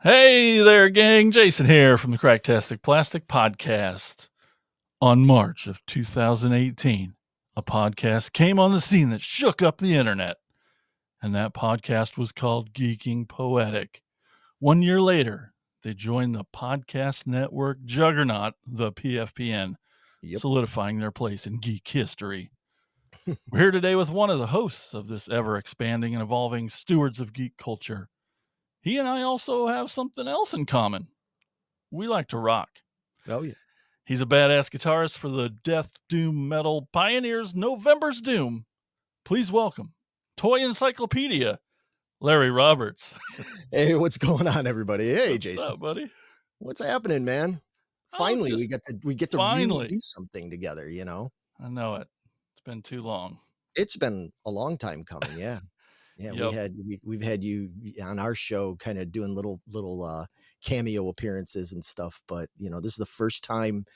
Hey there, gang. Jason here from the Cracktastic Plastic podcast. On March of 2018, a podcast came on the scene that shook up the internet. And that podcast was called Geeking Poetic. 1 year later, they joined the podcast network juggernaut, the PFPN, Yep. solidifying their place in geek history. We're here today with one of the hosts of this ever expanding and evolving stewards of geek culture. He and I also have something else in common. We like to rock. Oh, yeah. He's a badass guitarist for the death doom metal pioneers November's Doom. Please welcome Toy Encyclopedia, Larry Roberts. Hey, what's going on, everybody? Hey, What's Jason. up, buddy? What's happening, man? Finally, we get to really finally. do something together, I know it. It's been too long. It's been a long time coming, yeah. Yeah, Yep. we've had you on our show kind of doing little cameo appearances and stuff, but this is the first time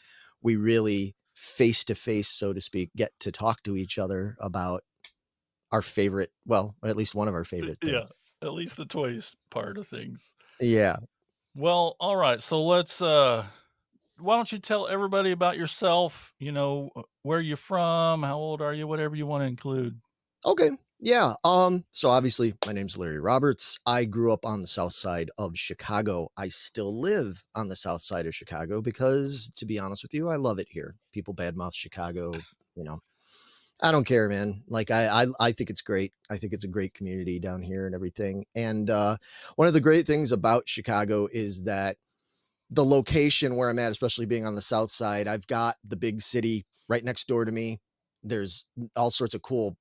we really face to face, so to speak, get to talk to each other about our favorite, well, at least one of our favorite Yeah, things. at least the toys part of things. Yeah. Well, all right. So let's why don't you tell everybody about yourself, where you're from, how old are you, whatever you want to include. Okay. Yeah. So obviously my name's Larry Roberts. I grew up on the south side of Chicago. I still live on the south side of Chicago because, to be honest with you, I love it here. People badmouth Chicago, you know. I don't care, man. Like I think it's great. I think it's a great community down here and everything. And one of the great things about Chicago is that the location where I'm at, especially being on the south side, I've got the big city right next door to me. There's all sorts of cool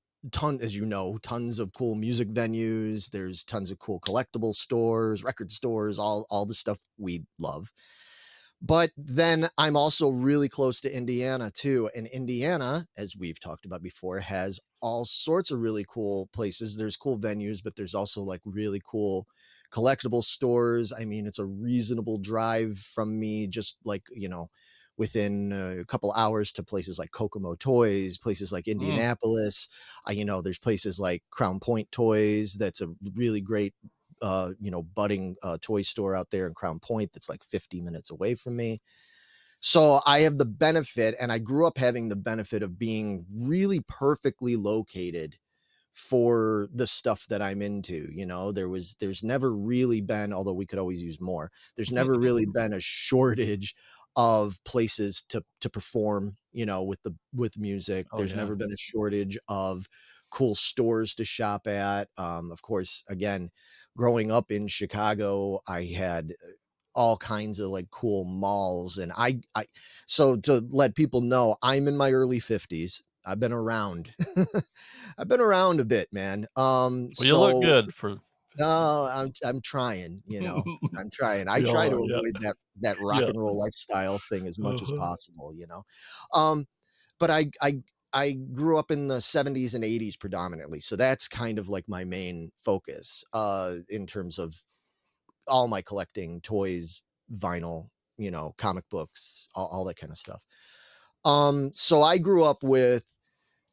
as you know, tons of cool music venues. There's tons of cool collectible stores, record stores, all the stuff we love. But then I'm also really close to Indiana too. And Indiana, as we've talked about before, has all sorts of really cool places. There's cool venues, but there's also like really cool collectible stores. I mean, it's a reasonable drive from me, just like, within a couple hours to places like Kokomo Toys, places like Indianapolis. There's places like Crown Point Toys. That's a really great budding toy store out there in Crown Point that's like 50 minutes away from me. So I have the benefit, and I grew up having the benefit of being really perfectly located for the stuff that I'm into. There's never really been, although we could always use more, there's never really been a shortage of places to perform, with music. Oh, There's yeah. never been a shortage of cool stores to shop at. Of course, again, growing up in Chicago, I had all kinds of like cool malls. And so to let people know, I'm in my early 50s. I've been around. I've been around a bit, man. Well, you look So good for no, I'm trying, I'm trying. I we all try to are. Yeah. avoid that rock Yeah. and roll lifestyle thing as much as Uh-huh. possible. Um, but I grew up in the 70s and 80s predominantly. So that's kind of like my main focus in terms of all my collecting, toys, vinyl, comic books, all that kind of stuff. So I grew up with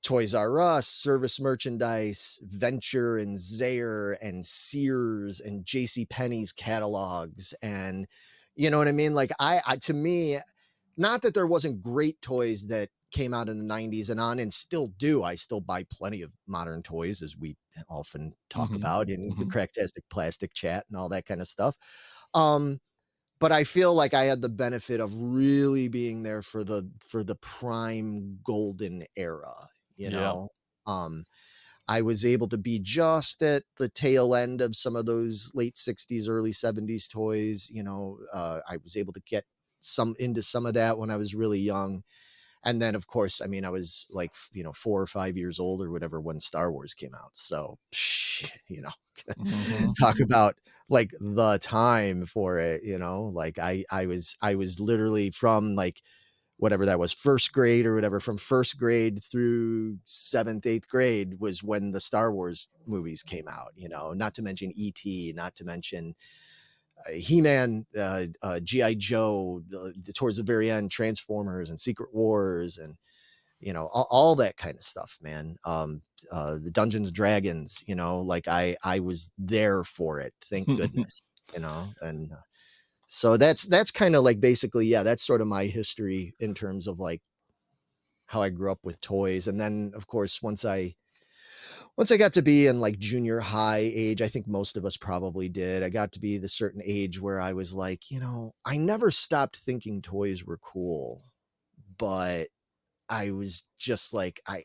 Toys R Us, Service Merchandise, Venture and Zayre and Sears and J.C. Penney's catalogs. And you know what I mean? Like to me, not that there wasn't great toys that came out in the 90s and on and still do. I still buy plenty of modern toys, as we often talk Mm-hmm. about in the Mm-hmm. Cracktastic Plastic chat and all that kind of stuff. Um, but I feel like I had the benefit of really being there for the prime golden era, you Yeah. know. Um, I was able to be just at the tail end of some of those late 60s, early 70s toys. I was able to get some into some of that when I was really young. And then, of course, I mean, I was like, 4 or 5 years old or whatever when Star Wars came out. So, you know, Mm-hmm. talk about like the time for it. Like I was literally from like whatever that was, first grade or whatever, from first grade through seventh, eighth grade was when the Star Wars movies came out, not to mention E.T., not to mention He-Man, G.I. Joe, towards the very end, Transformers and Secret Wars and, all that kind of stuff, man. The Dungeons and Dragons, like I was there for it. Thank goodness. and so that's kind of like basically, yeah, that's sort of my history in terms of like how I grew up with toys. And then of course, once I got to be in like junior high age, I think most of us probably did. I got to be the certain age where I was like, I never stopped thinking toys were cool, but I was just like, I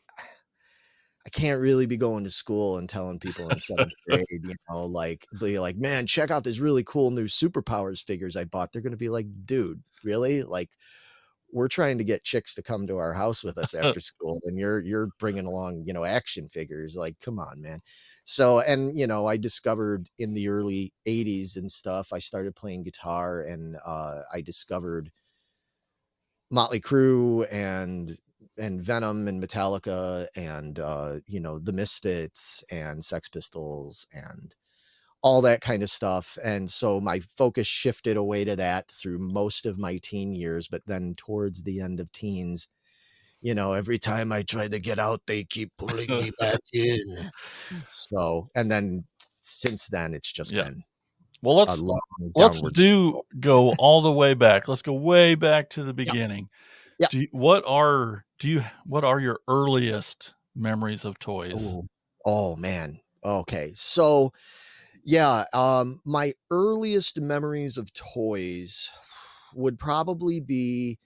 can't really be going to school and telling people in seventh grade, like, be like, man, check out this really cool new superpowers figures I bought. They're going to be like, dude, really? Like, we're trying to get chicks to come to our house with us after school, and you're bringing along, action figures. Like, come on, man. So, and I discovered in the early 80s and stuff, I started playing guitar, and I discovered Motley Crue and Venom and Metallica and the Misfits and Sex Pistols and all that kind of stuff. And so my focus shifted away to that through most of my teen years, but then towards the end of teens, every time I try to get out, they keep pulling me back in. So, and then since then, it's just Yeah. been Well, a let's long let's downward do spiral. go all the way back. Let's go way back to the Yeah. beginning. Yeah. What are your earliest memories of toys? Oh, oh man. Okay. So, yeah, my earliest memories of toys would probably be,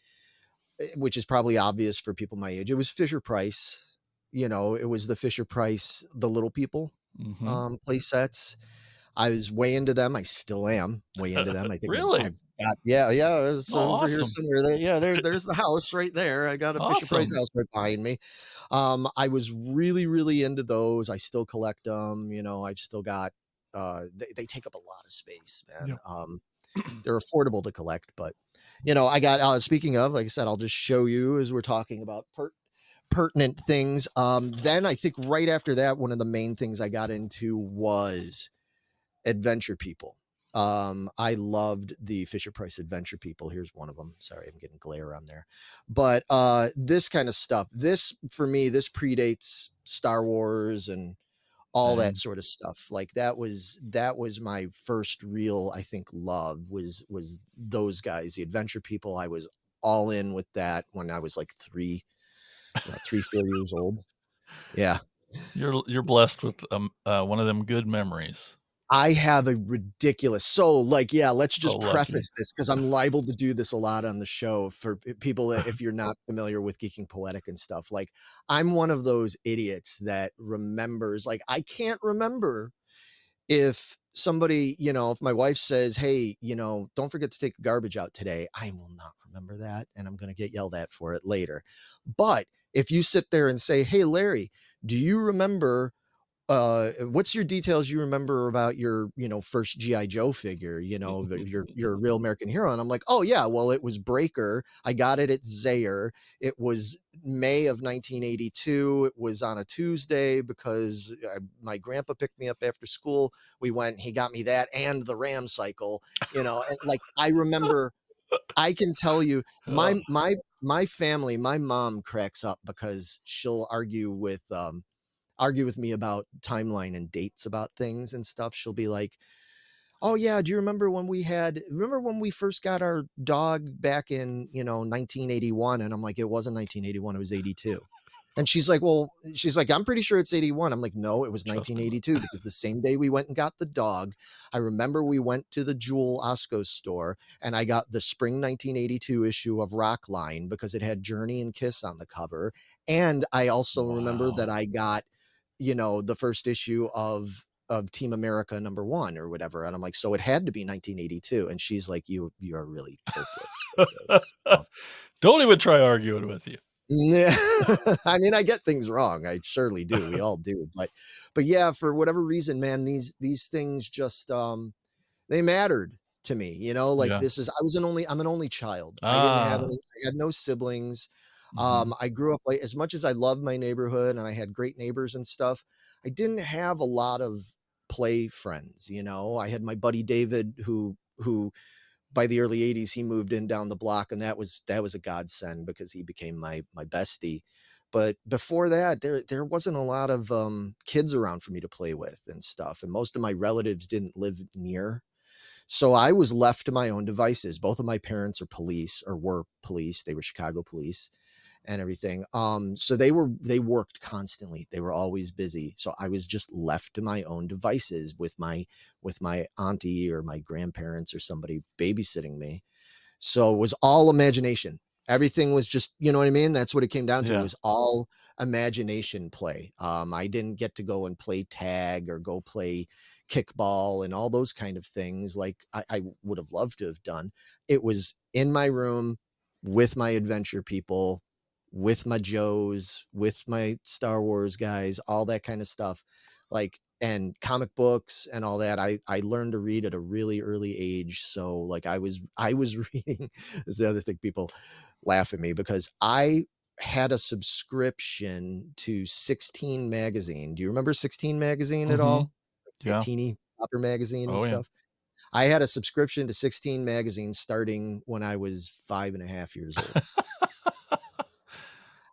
which is probably obvious for people my age. It was Fisher Price. It was the Fisher Price, the Little People Mhm. play sets. I was way into them. I still am way into them. I think Really? I've got, yeah, it's Oh, over here awesome. somewhere. Yeah, there's the house right there. I got a Fisher Price Awesome. house right behind me. I was really, really into those. I still collect them. I've still got, they take up a lot of space, man. Yeah. They're affordable to collect, but I got, speaking of, like I said, I'll just show you as we're talking about pertinent things. Then I think right after that, one of the main things I got into was Adventure People. I loved the Fisher Price Adventure People. Here's one of them. Sorry, I'm getting glare on there. But this kind of stuff, this for me, this predates Star Wars and all that Same. sort of stuff. Like that was my first real, I think, love was those guys, the Adventure People. I was all in with that when I was like 3, 4 years old. Yeah. You're blessed with, one of them good memories. I have a ridiculous, so like, yeah, let's So just lucky. preface this because I'm liable to do this a lot on the show for people that, if you're not familiar with Geeking Poetic and stuff. Like, I'm one of those idiots that remembers, like, I can't remember if somebody, if my wife says, hey, don't forget to take the garbage out today, I will not remember that. And I'm going to get yelled at for it later. But if you sit there and say, hey, Larry, do you remember what's your details you remember about your, first GI Joe figure, your real American hero? And I'm like, oh yeah, well, it was Breaker. I got it at Zaire. It was May of 1982. It was on a Tuesday because my grandpa picked me up after school. We went, he got me that and the Ram cycle, and like, I remember, I can tell you, Oh, my family, my mom cracks up because she'll argue with me about timeline and dates about things and stuff. She'll be like, "Oh yeah, do you remember when we first got our dog back in, 1981?" And I'm like, "It wasn't 1981, it was 82." And she's like, "I'm pretty sure it's 81." I'm like, "No, it was trust me. 1982 because the same day we went and got the dog, I remember we went to the Jewel Osco store and I got the spring 1982 issue of Rockline because it had Journey and Kiss on the cover. And I also remember Wow. that I got, the first issue of Team America #1 or whatever." And I'm like, "So it had to be 1982." And she's like, "You are really hopeless with this." So, Don't even try arguing with you. yeah. I mean, I get things wrong. I surely do. We all do. But yeah, for whatever reason, man, these things just they mattered to me, like, Yeah. I'm an only child. Ah. I had no siblings. Mhm. I grew up, like, as much as I loved my neighborhood and I had great neighbors and stuff, I didn't have a lot of play friends. I had my buddy David who by the early 80s he moved in down the block, and that was a godsend because he became my bestie. But before that, there wasn't a lot of kids around for me to play with and stuff, and most of my relatives didn't live near. So I was left to my own devices. Both of my parents are police or were police. They were Chicago police and everything. So they worked constantly. They were always busy. So I was just left to my own devices with my auntie or my grandparents or somebody babysitting me. So it was all imagination. Everything was just, you know what I mean? That's what it came down to. It Yeah. was all imagination play. I didn't get to go and play tag or go play kickball and all those kind of things like I would have loved to have done. It was in my room with my adventure people, with my Joes, with my Star Wars guys, all that kind of stuff. Like, and comic books and all that. I learned to read at a really early age. So like I was reading. Is the other thing, people laugh at me because I had a subscription to 16 magazine. Do you remember 16 magazine at Mhm. all? That Yeah. teeny popper magazine and Oh, yeah. stuff. I had a subscription to 16 magazine starting when I was 5.5 years old.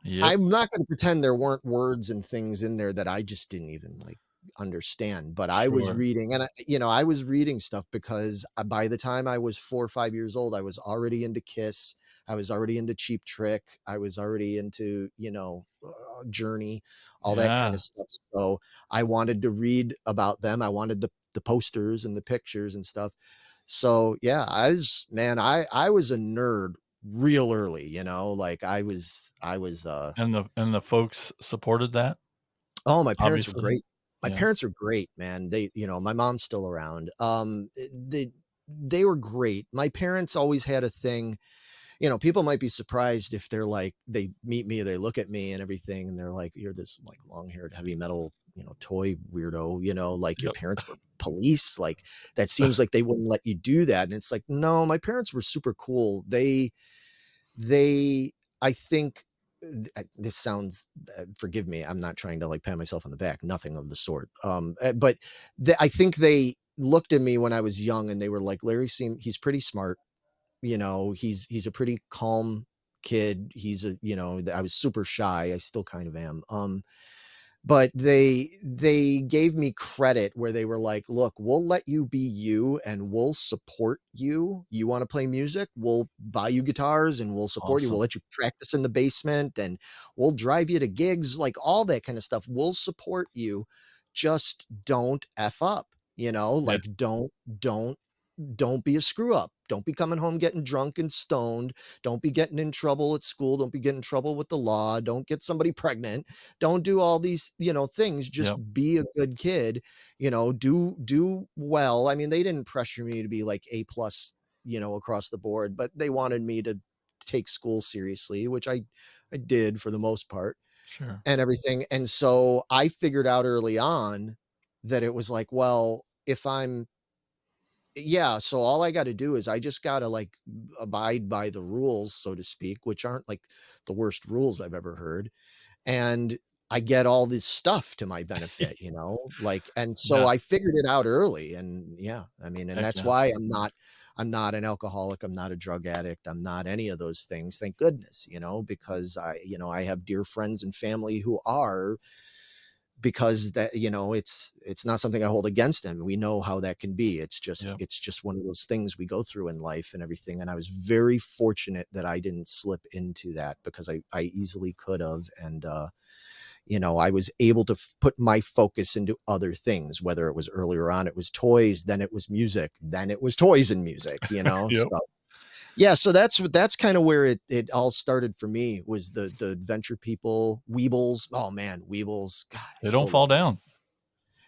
Yep. I'm not going to pretend there weren't words and things in there that I just didn't even like understand, but I was Sure. reading and I was reading stuff because by the time I was 4 or 5 years old, I was already into Kiss. I was already into Cheap Trick. I was already into, Journey, all that kind Yeah. of stuff. So I wanted to read about them. I wanted the posters and the pictures and stuff. So yeah, I was a nerd real early, like I was And the folks supported that, oh, my parents were obviously? great. My Yeah. parents are great, man. My mom's still around. They were great. My parents always had a thing, people might be surprised if they're like they meet me, they look at me and everything, and they're like, "You're this like long-haired heavy metal, toy weirdo, like your Yep. parents were police." Like that seems like they wouldn't let you do that. And it's like, no, my parents were super cool. They I think this sounds forgive me, I'm not trying to like pat myself on the back, nothing of the sort. But I think they looked at me when I was young and they were like, he's pretty smart, he's a pretty calm kid. I was super shy, I still kind of am. But they gave me credit where they were like, "Look, we'll let you be you and we'll support you. You want to play music? We'll buy you guitars and we'll support you. We'll Awesome. let you practice in the basement and we'll drive you to gigs, like all that kind of stuff. We'll support you. Just don't F up, Yeah. like don't be a screw up. Don't be coming home getting drunk and stoned. Don't be getting in trouble at school. Don't be getting in trouble with the law. Don't get somebody pregnant. Don't do all these, things. Just Yep. be a good kid. Do well. I mean, they didn't pressure me to be like A plus, across the board, but they wanted me to take school seriously, which I did for the most part Sure. and everything. And so I figured out early on that it was like, well, if I'm yeah, so all I gotta do is I just gotta, like, abide by the rules, so to speak, which aren't, like, the worst rules I've ever heard, and I get all this stuff to my benefit, like and so Yeah. I figured it out early, and yeah, I mean, and Heck that's yeah. why I'm not an alcoholic, I'm not a drug addict, I'm not any of those things, thank goodness, because I have dear friends and family who are, because that it's not something I hold against him. We know how that can be. Yep. It's just one of those things we go through in life and everything. And I was very fortunate that I didn't slip into that because I easily could have. And I was able to put my focus into other things, whether it was earlier on, it was toys, then it was music, then it was toys and music, Yep. so yeah, so that's kind of where it all started for me was the adventure people, Weebles. Oh man, Weebles. God, I They don't still fall love them. down.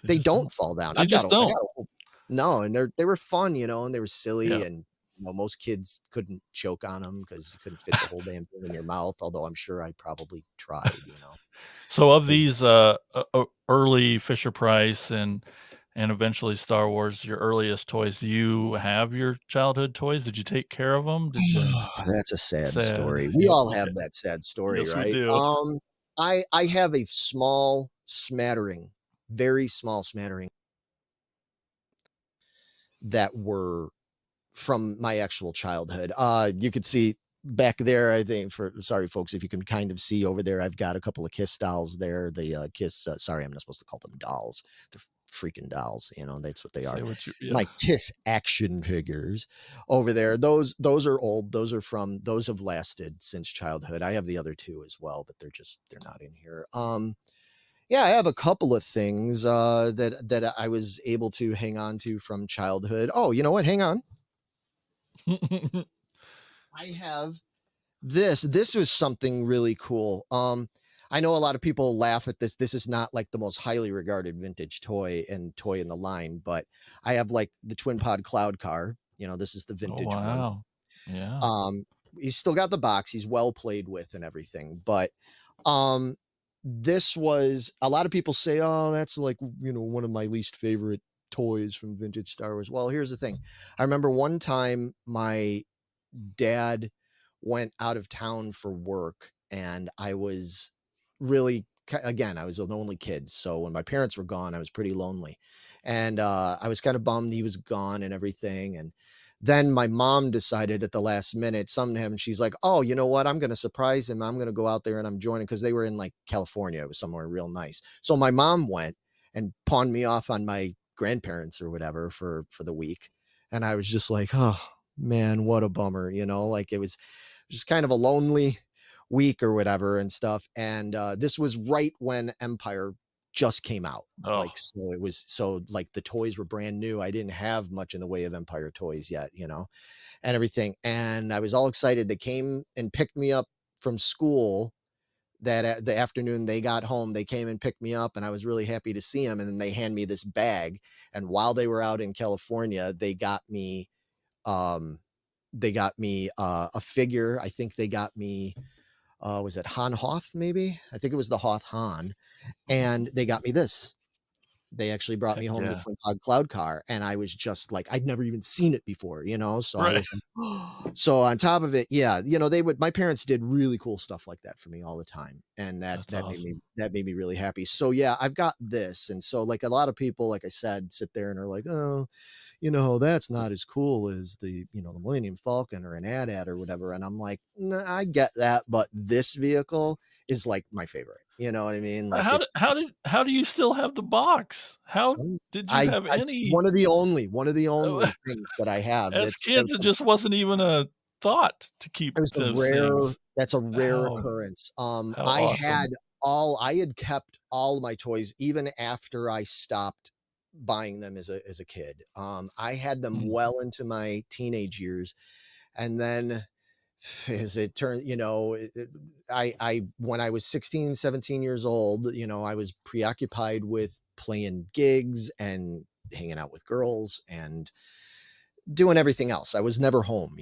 They They just don't don't. fall down. They just I don't. got a whole no, and they were fun, and they were Yeah. silly, and most kids couldn't choke on them because you couldn't fit the whole damn thing in your mouth. Although I'm sure I probably tried, So of because these, early Fisher Price and eventually Star Wars, your earliest toys, do you have your childhood toys? Did you take care of them? Did you that's a sad sad? story. We Yep, all okay. have that sad story, Yes, we right? do. I have a small smattering, very small smattering that were from my actual childhood. You could see back there, I think for sorry folks, if you can kind of see over there, I've got a couple of Kiss dolls there. The Kiss, sorry, I'm not supposed to call them dolls. They're freaking dolls. That's what they are. Say what you My yeah. Kiss action figures over there. Those are old. Those have lasted since childhood. I have the other two as well, but they're not in here. Yeah, I have a couple of things that I was able to hang on to from childhood. Oh, you know what? Hang on. I have this was something really cool. I know a lot of people laugh at this. This is not like the most highly regarded vintage toy in the line, but I have like the twin pod cloud car. This is the Oh, vintage one. wow. Yeah. Um, he's still got the box. He's well played with and everything, but um, this was a lot of people say, "Oh, that's like one of my least favorite toys from vintage Star Wars." Well, here's the thing. I remember one time my dad went out of town for work, and I was really again, I was an only kid, so when my parents were gone, I was pretty lonely, and I was kind of bummed he was gone and everything. And then my mom decided at the last minute, some to him, she's like, "Oh, you know what? I'm going to surprise him. I'm going to go out there and I'm joining," because they were in like California. It was somewhere real nice. So my mom went and pawned me off on my grandparents or whatever for the week, and I was just like, "Oh man, what a bummer," like it was just kind of a lonely week or whatever and stuff. And this was right when Empire just came out. Oh, Like, so it was so like the toys were brand new. I didn't have much in the way of Empire toys yet, and everything. And I was all excited. They came and picked me up from school that the afternoon they got home. They came and picked me up, and I was really happy to see them. And then they hand me this bag. And while they were out in California, um, a figure. I think they got me, was it Han Hoth? Maybe I think it was the Hoth Han, and they got me this. They actually brought me heck home the yeah. twin pod cloud car, and I was just like, I'd never even seen it before, So I Right. was like, oh. So on top of it, yeah, they would. My parents did really cool stuff like that for me all the time, and that That's that made me awesome. that made me really happy. So yeah, I've got this, and so like a lot of people, like I said, sit there and are like, oh, that's not as cool as the Millennium Falcon or an AT-AT or whatever. And I'm like, nah, I get that, but this vehicle is like my favorite. You know what I mean? Like How do you still have the box? How did you I have it's any one of the uh, only things that I have as that kids, it just wasn't even a thought to keep it was a those rare things. that's a rare How occurrence. how awesome. I had kept all my toys even after I stopped buying them as a kid. I had them Mm, well into my teenage years, and then as it turned, I when I was 16, 17 years old, I was preoccupied with playing gigs and hanging out with girls and doing everything else. I was never home,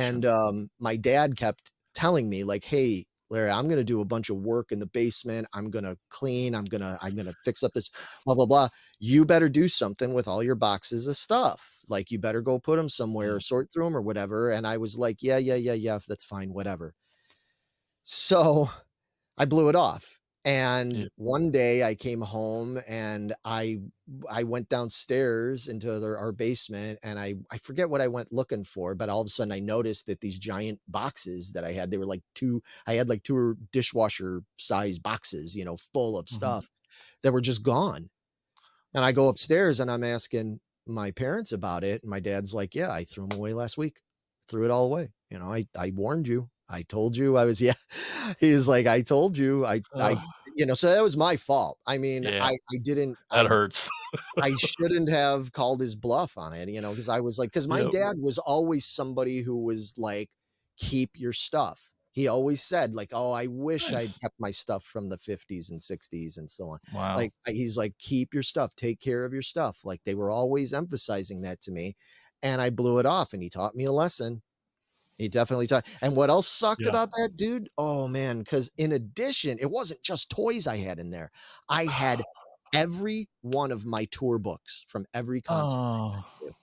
sure. and my dad kept telling me like, "Hey, Larry, I'm going to do a bunch of work in the basement. I'm going to clean. I'm going to fix up this blah blah blah. You better do something with all your boxes of stuff. Like you better go put them somewhere or Mm, sort through them or whatever." And I was like, "Yeah, yeah, yeah, yeah, that's fine, whatever." So I blew it off. yeah. And one day I came home and I went downstairs into our basement, and I forget what I went looking for, but all of a sudden I noticed that these giant boxes that I had, they were like I had like two dishwasher size boxes, full of Mhm. stuff that were just gone. And I go upstairs and I'm asking my parents about it. And my dad's like, "Yeah, I threw them away last week. Threw it all away. I warned you. I told you I was," yeah. He's like, "I told you. Ugh, So that was my fault. I mean, yeah, I didn't, that hurts. I shouldn't have called his bluff on it, because I was like, because my Yep. dad was always somebody who was like, keep your stuff. He always said, like, "Oh, I wish I'd Nice. kept my stuff from the 50s and 60s and so on." Wow. Like, he's like, "Keep your stuff, take care of your stuff." Like, they were always emphasizing that to me. And I blew it off, and he taught me a lesson. He definitely taught. And what else sucked Yeah. about that, dude? Oh man, because in addition, it wasn't just toys I had in there. I had every one of my tour books from every concert I've Oh, been to.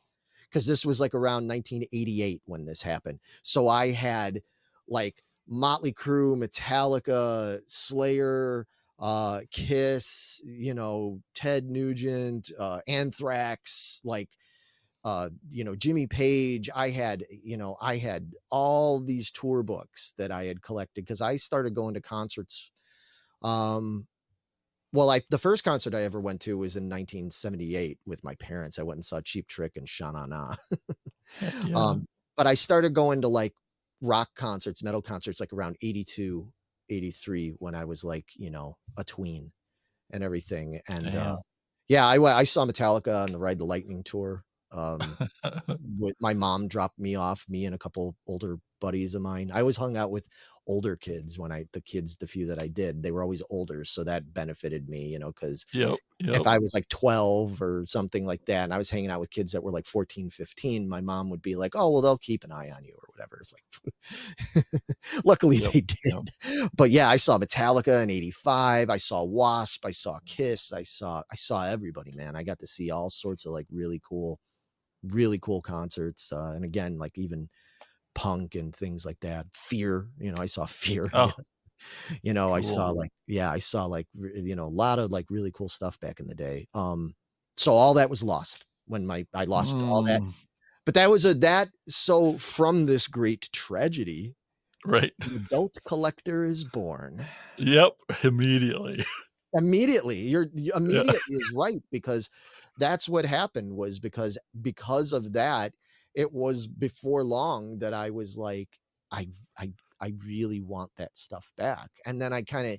Because this was like around 1988 when this happened. So I had like Motley Crue, Metallica, Slayer, Kiss, Ted Nugent, Anthrax, like Jimmy Page. I had all these tour books that I had collected because I started going to concerts. Um, Well, I the first concert I ever went to was in 1978 with my parents. I went and saw Cheap Trick and Sha Na Na. Heck yeah. Um, but I started going to, like, rock concerts, metal concerts, like, around 82, 83 when I was, like, a tween and everything, and, Damn. yeah, I saw Metallica on the Ride the Lightning tour. With my mom dropped me off, me and a couple older buddies of mine. I always hung out with older kids when the few that I did, they were always older, so that benefited me, because Yep, if yep, I was like 12 or something like that, and I was hanging out with kids that were like 14, 15, my mom would be like, "Oh, well, they'll keep an eye on you," or whatever. It's like, luckily yep, they yep. did. But yeah, I saw Metallica in '85. I saw Wasp. I saw Kiss. I saw everybody, man. I got to see all sorts of like really cool concerts. And again, like even punk and things like that. Fear, I saw Fear. Oh, I cool. saw like, yeah, I saw like, a lot of like really cool stuff back in the day. So all that was lost when I lost all that. Mm, But so from this great tragedy, right. an adult collector is born. Yep, immediately. Immediately, Yeah. immediately is right, because that's what happened, was because of that, it was before long that I was like, I I I really want that stuff back. And then I kinda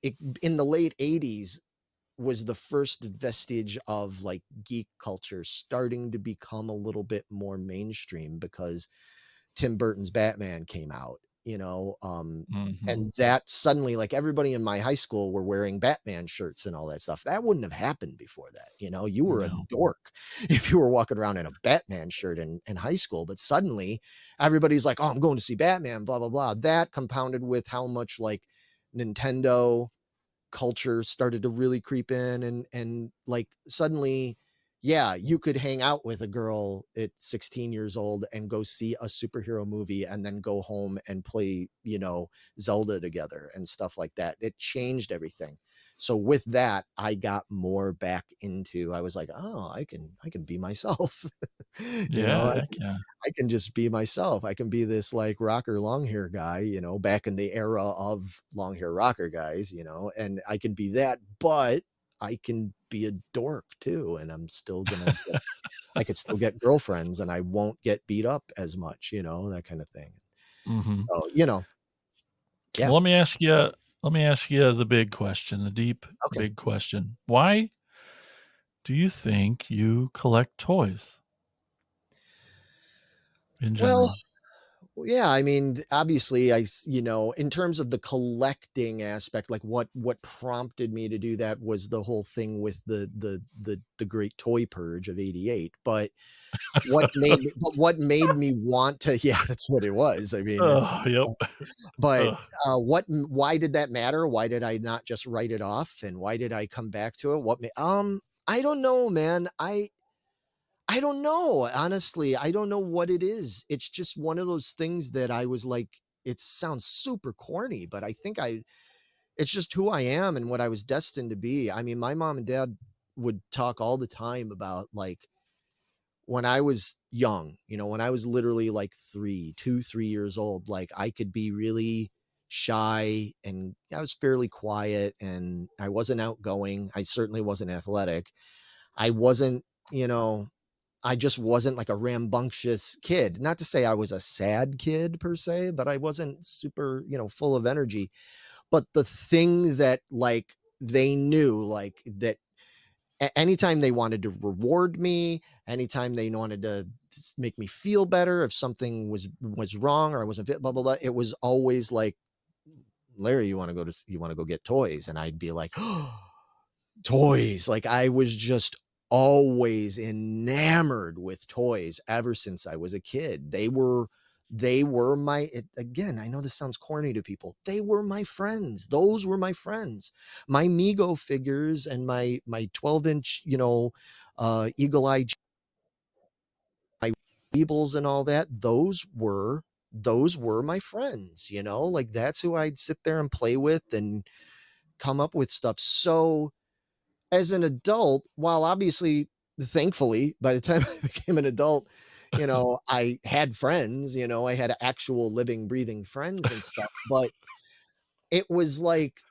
it in the late '80s was the first vestige of like geek culture starting to become a little bit more mainstream, because Tim Burton's Batman came out, Mhm. and that suddenly, like, everybody in my high school were wearing Batman shirts and all that stuff. That wouldn't have happened before that. You were a No. dork if you were walking around in a Batman shirt in high school. But suddenly everybody's like, "Oh, I'm going to see Batman," blah blah blah. That compounded with how much like Nintendo culture started to really creep in, and like suddenly, yeah, you could hang out with a girl at 16 years old and go see a superhero movie and then go home and play, Zelda together and stuff like that. It changed everything. So with that, I got more back into, I was like, "Oh, I can be myself." you know Yeah, heck yeah. I can just be myself. I can be this like rocker long hair guy, back in the era of long hair rocker guys, and I can be that, but I can be a dork too. And I could still get girlfriends and I won't get beat up as much, that kind of thing. Mhm. So, yeah. Well, let me ask you the big question, the deep, Okay. big question. Why do you think you collect toys in Well, general? yeah, I mean, obviously, in terms of the collecting aspect, like what prompted me to do that was the whole thing with the great toy purge of '88. But what made me want to, yeah, that's what it was. I mean, it's Oh, yep. but Ugh. why did that matter? Why did I not just write it off? And why did I come back to it? I don't know, man. I don't know. Honestly, I don't know what it is. It's just one of those things that I was like, it sounds super corny, but I think it's just who I am and what I was destined to be. I mean, my mom and dad would talk all the time about like when I was young, when I was literally like 3 years old, like I could be really shy and I was fairly quiet and I wasn't outgoing. I certainly wasn't athletic. I wasn't, you know, I just wasn't like a rambunctious kid. Not to say I was a sad kid per se, but I wasn't super, full of energy. But the thing that like they knew like that anytime they wanted to reward me, anytime they wanted to make me feel better if something was wrong or I wasn't fit, blah blah blah, it was always like, "Larry, you want to go get toys?" And I'd be like, toys. Like I was just always enamored with toys ever since I was a kid. They were again, I know this sounds corny to people. They were my friends. Those were my friends. My Mego figures and my 12-inch, eagle eye, my Weebles and all that. Those were my friends, like that's who I'd sit there and play with and come up with stuff. So as an adult, while obviously, thankfully, by the time I became an adult, I had friends, I had actual living, breathing friends and stuff. But it was like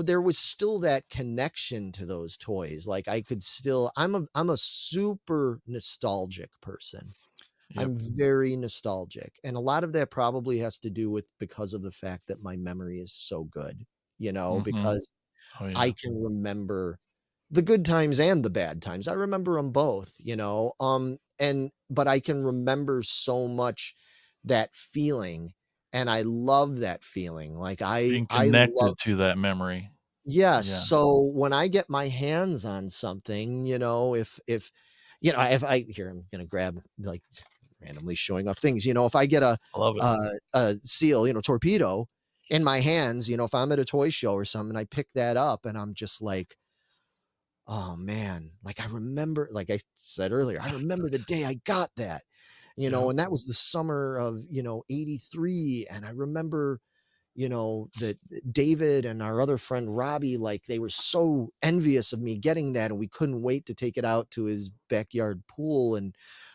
there was still that connection to those toys. Like I could still I'm a super nostalgic person. Yep. I'm very nostalgic. And a lot of that probably has to do with because of the fact that my memory is so good, Mhm. because Oh, I yeah. can remember the good times and the bad times. I remember them both, and but I can remember so much that feeling, and I love that feeling. Like Being I love. connected to that memory. Yes, Yeah. so when I get my hands on something, if if I here, I'm gonna grab, like, randomly showing off things, if I get I love it. a a seal, torpedo in my hands, if I'm at a toy show or something, I pick that up and I'm just like, "Oh, man," like, I remember, like I said earlier, I remember the day I got that, Yep. and that was the summer of, '83, and I remember, that David and our other friend Robbie, like, they were so envious of me getting that, and we couldn't wait to take it out to his backyard pool and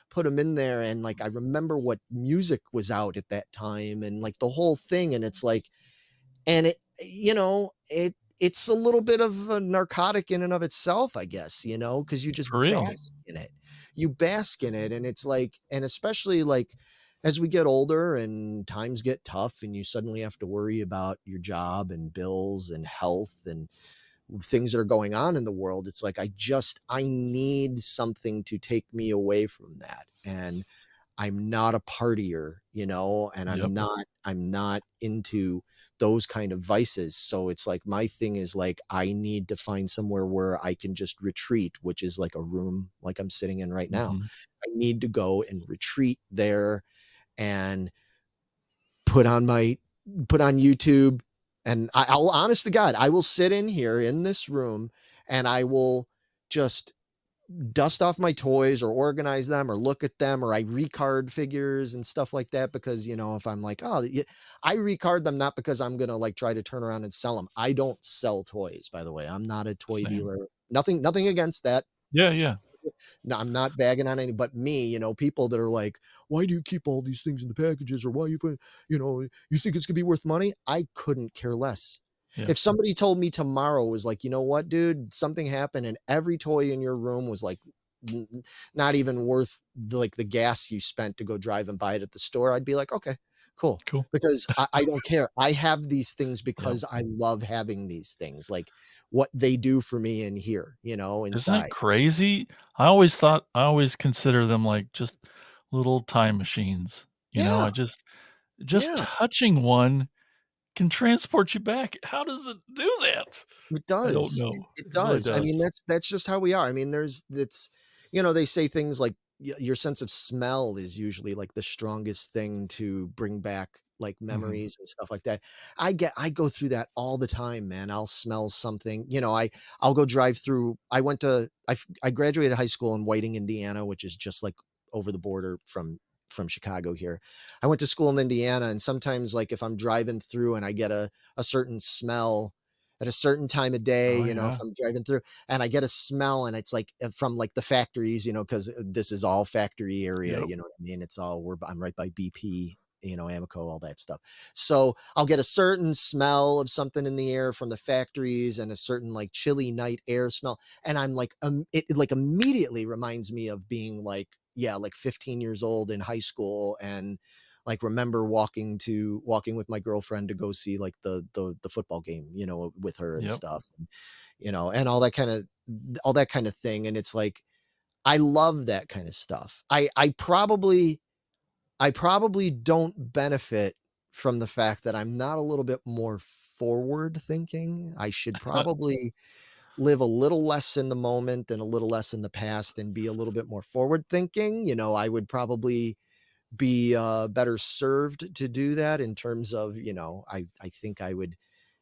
put him in there. And like, I remember what music was out at that time and like the whole thing. And it's like, and it's a little bit of a narcotic in and of itself, I guess, because you just For real. bask in it. You bask in it, and it's like, and especially like as we get older and times get tough and you suddenly have to worry about your job and bills and health and things that are going on in the world, it's like I need something to take me away from that. And I'm not a partier, and Yep. I'm not into those kind of vices. So it's like my thing is like I need to find somewhere where I can just retreat, which is like a room like I'm sitting in right now. Mhm. I need to go and retreat there and put on my put on YouTube, and I'll honest to God, I will sit in here in this room and I will just dust off my toys or organize them or look at them, or I recard figures and stuff like that because if I'm like, oh, I recard them not because I'm gonna like try to turn around and sell them. I don't sell toys, by the way. I'm not a toy Same. dealer. Nothing against that. Yeah, yeah. No, I'm not bagging on any, but me, people that are like, why do you keep all these things in the packages, or why you put, you think it's gonna be worth money? I couldn't care less. Yeah. If somebody told me tomorrow was like, you know what, dude, something happened and every toy in your room was like not even worth the gas you spent to go drive and buy it at the store, I'd be like, okay, cool. Cool. Because I don't care. I have these things Yep. because I love having these things, like what they do for me in here, Isn't it inside. crazy? I always consider them like just little time machines, Yeah. just Yeah, touching one can transport you back. How does it do that? it I don't does. It know. it It really does. I does. mean, that's just how we are. I mean, there's it's they say things like your sense of smell is usually like the strongest thing to bring back like Mhm. memories and stuff like that. I go through that all the time, man. I'll smell something. I'll go drive through. I graduated high school in Whiting, Indiana, which is just like over the border from Chicago here. I went to school in Indiana, and sometimes like if I'm driving through and I get a certain smell at a certain time of day, Oh, if yeah. I'm driving through and I get a smell and it's like from like the factories, because this is all factory area, Yep. you know what I mean? I'm right by BP, Amoco, all that stuff. So I'll get a certain smell of something in the air from the factories and a certain like chilly night air smell. And I'm like, it like immediately reminds me of being like, yeah, like 15 years old in high school and like remember walking with my girlfriend to go see like the football game, with her and Yep. stuff, and and all that kind of thing. And it's like I love that kind of stuff. I probably don't benefit from the fact that I'm not a little bit more forward thinking. I should probably live a little less in the moment and a little less in the past and be a little bit more forward thinking. I would probably be better served to do that in terms of, I think I would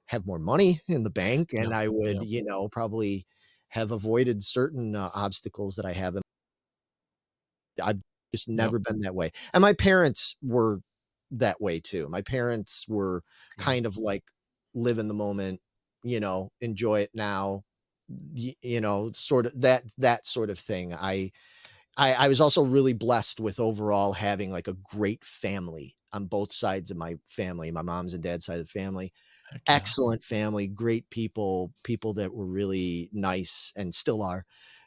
have more money in the bank and Yep. I would, Yep. probably have avoided certain obstacles that I have. I've just Yep. never been that way. And my parents were that way too. My parents were Good. kind of like live in the moment, enjoy it now, sort of that sort of thing. I was also really blessed with overall having like a great family on both sides of my family, my mom's and dad's side of the family. Heck yeah. Excellent family, great people, people that were really nice and still are,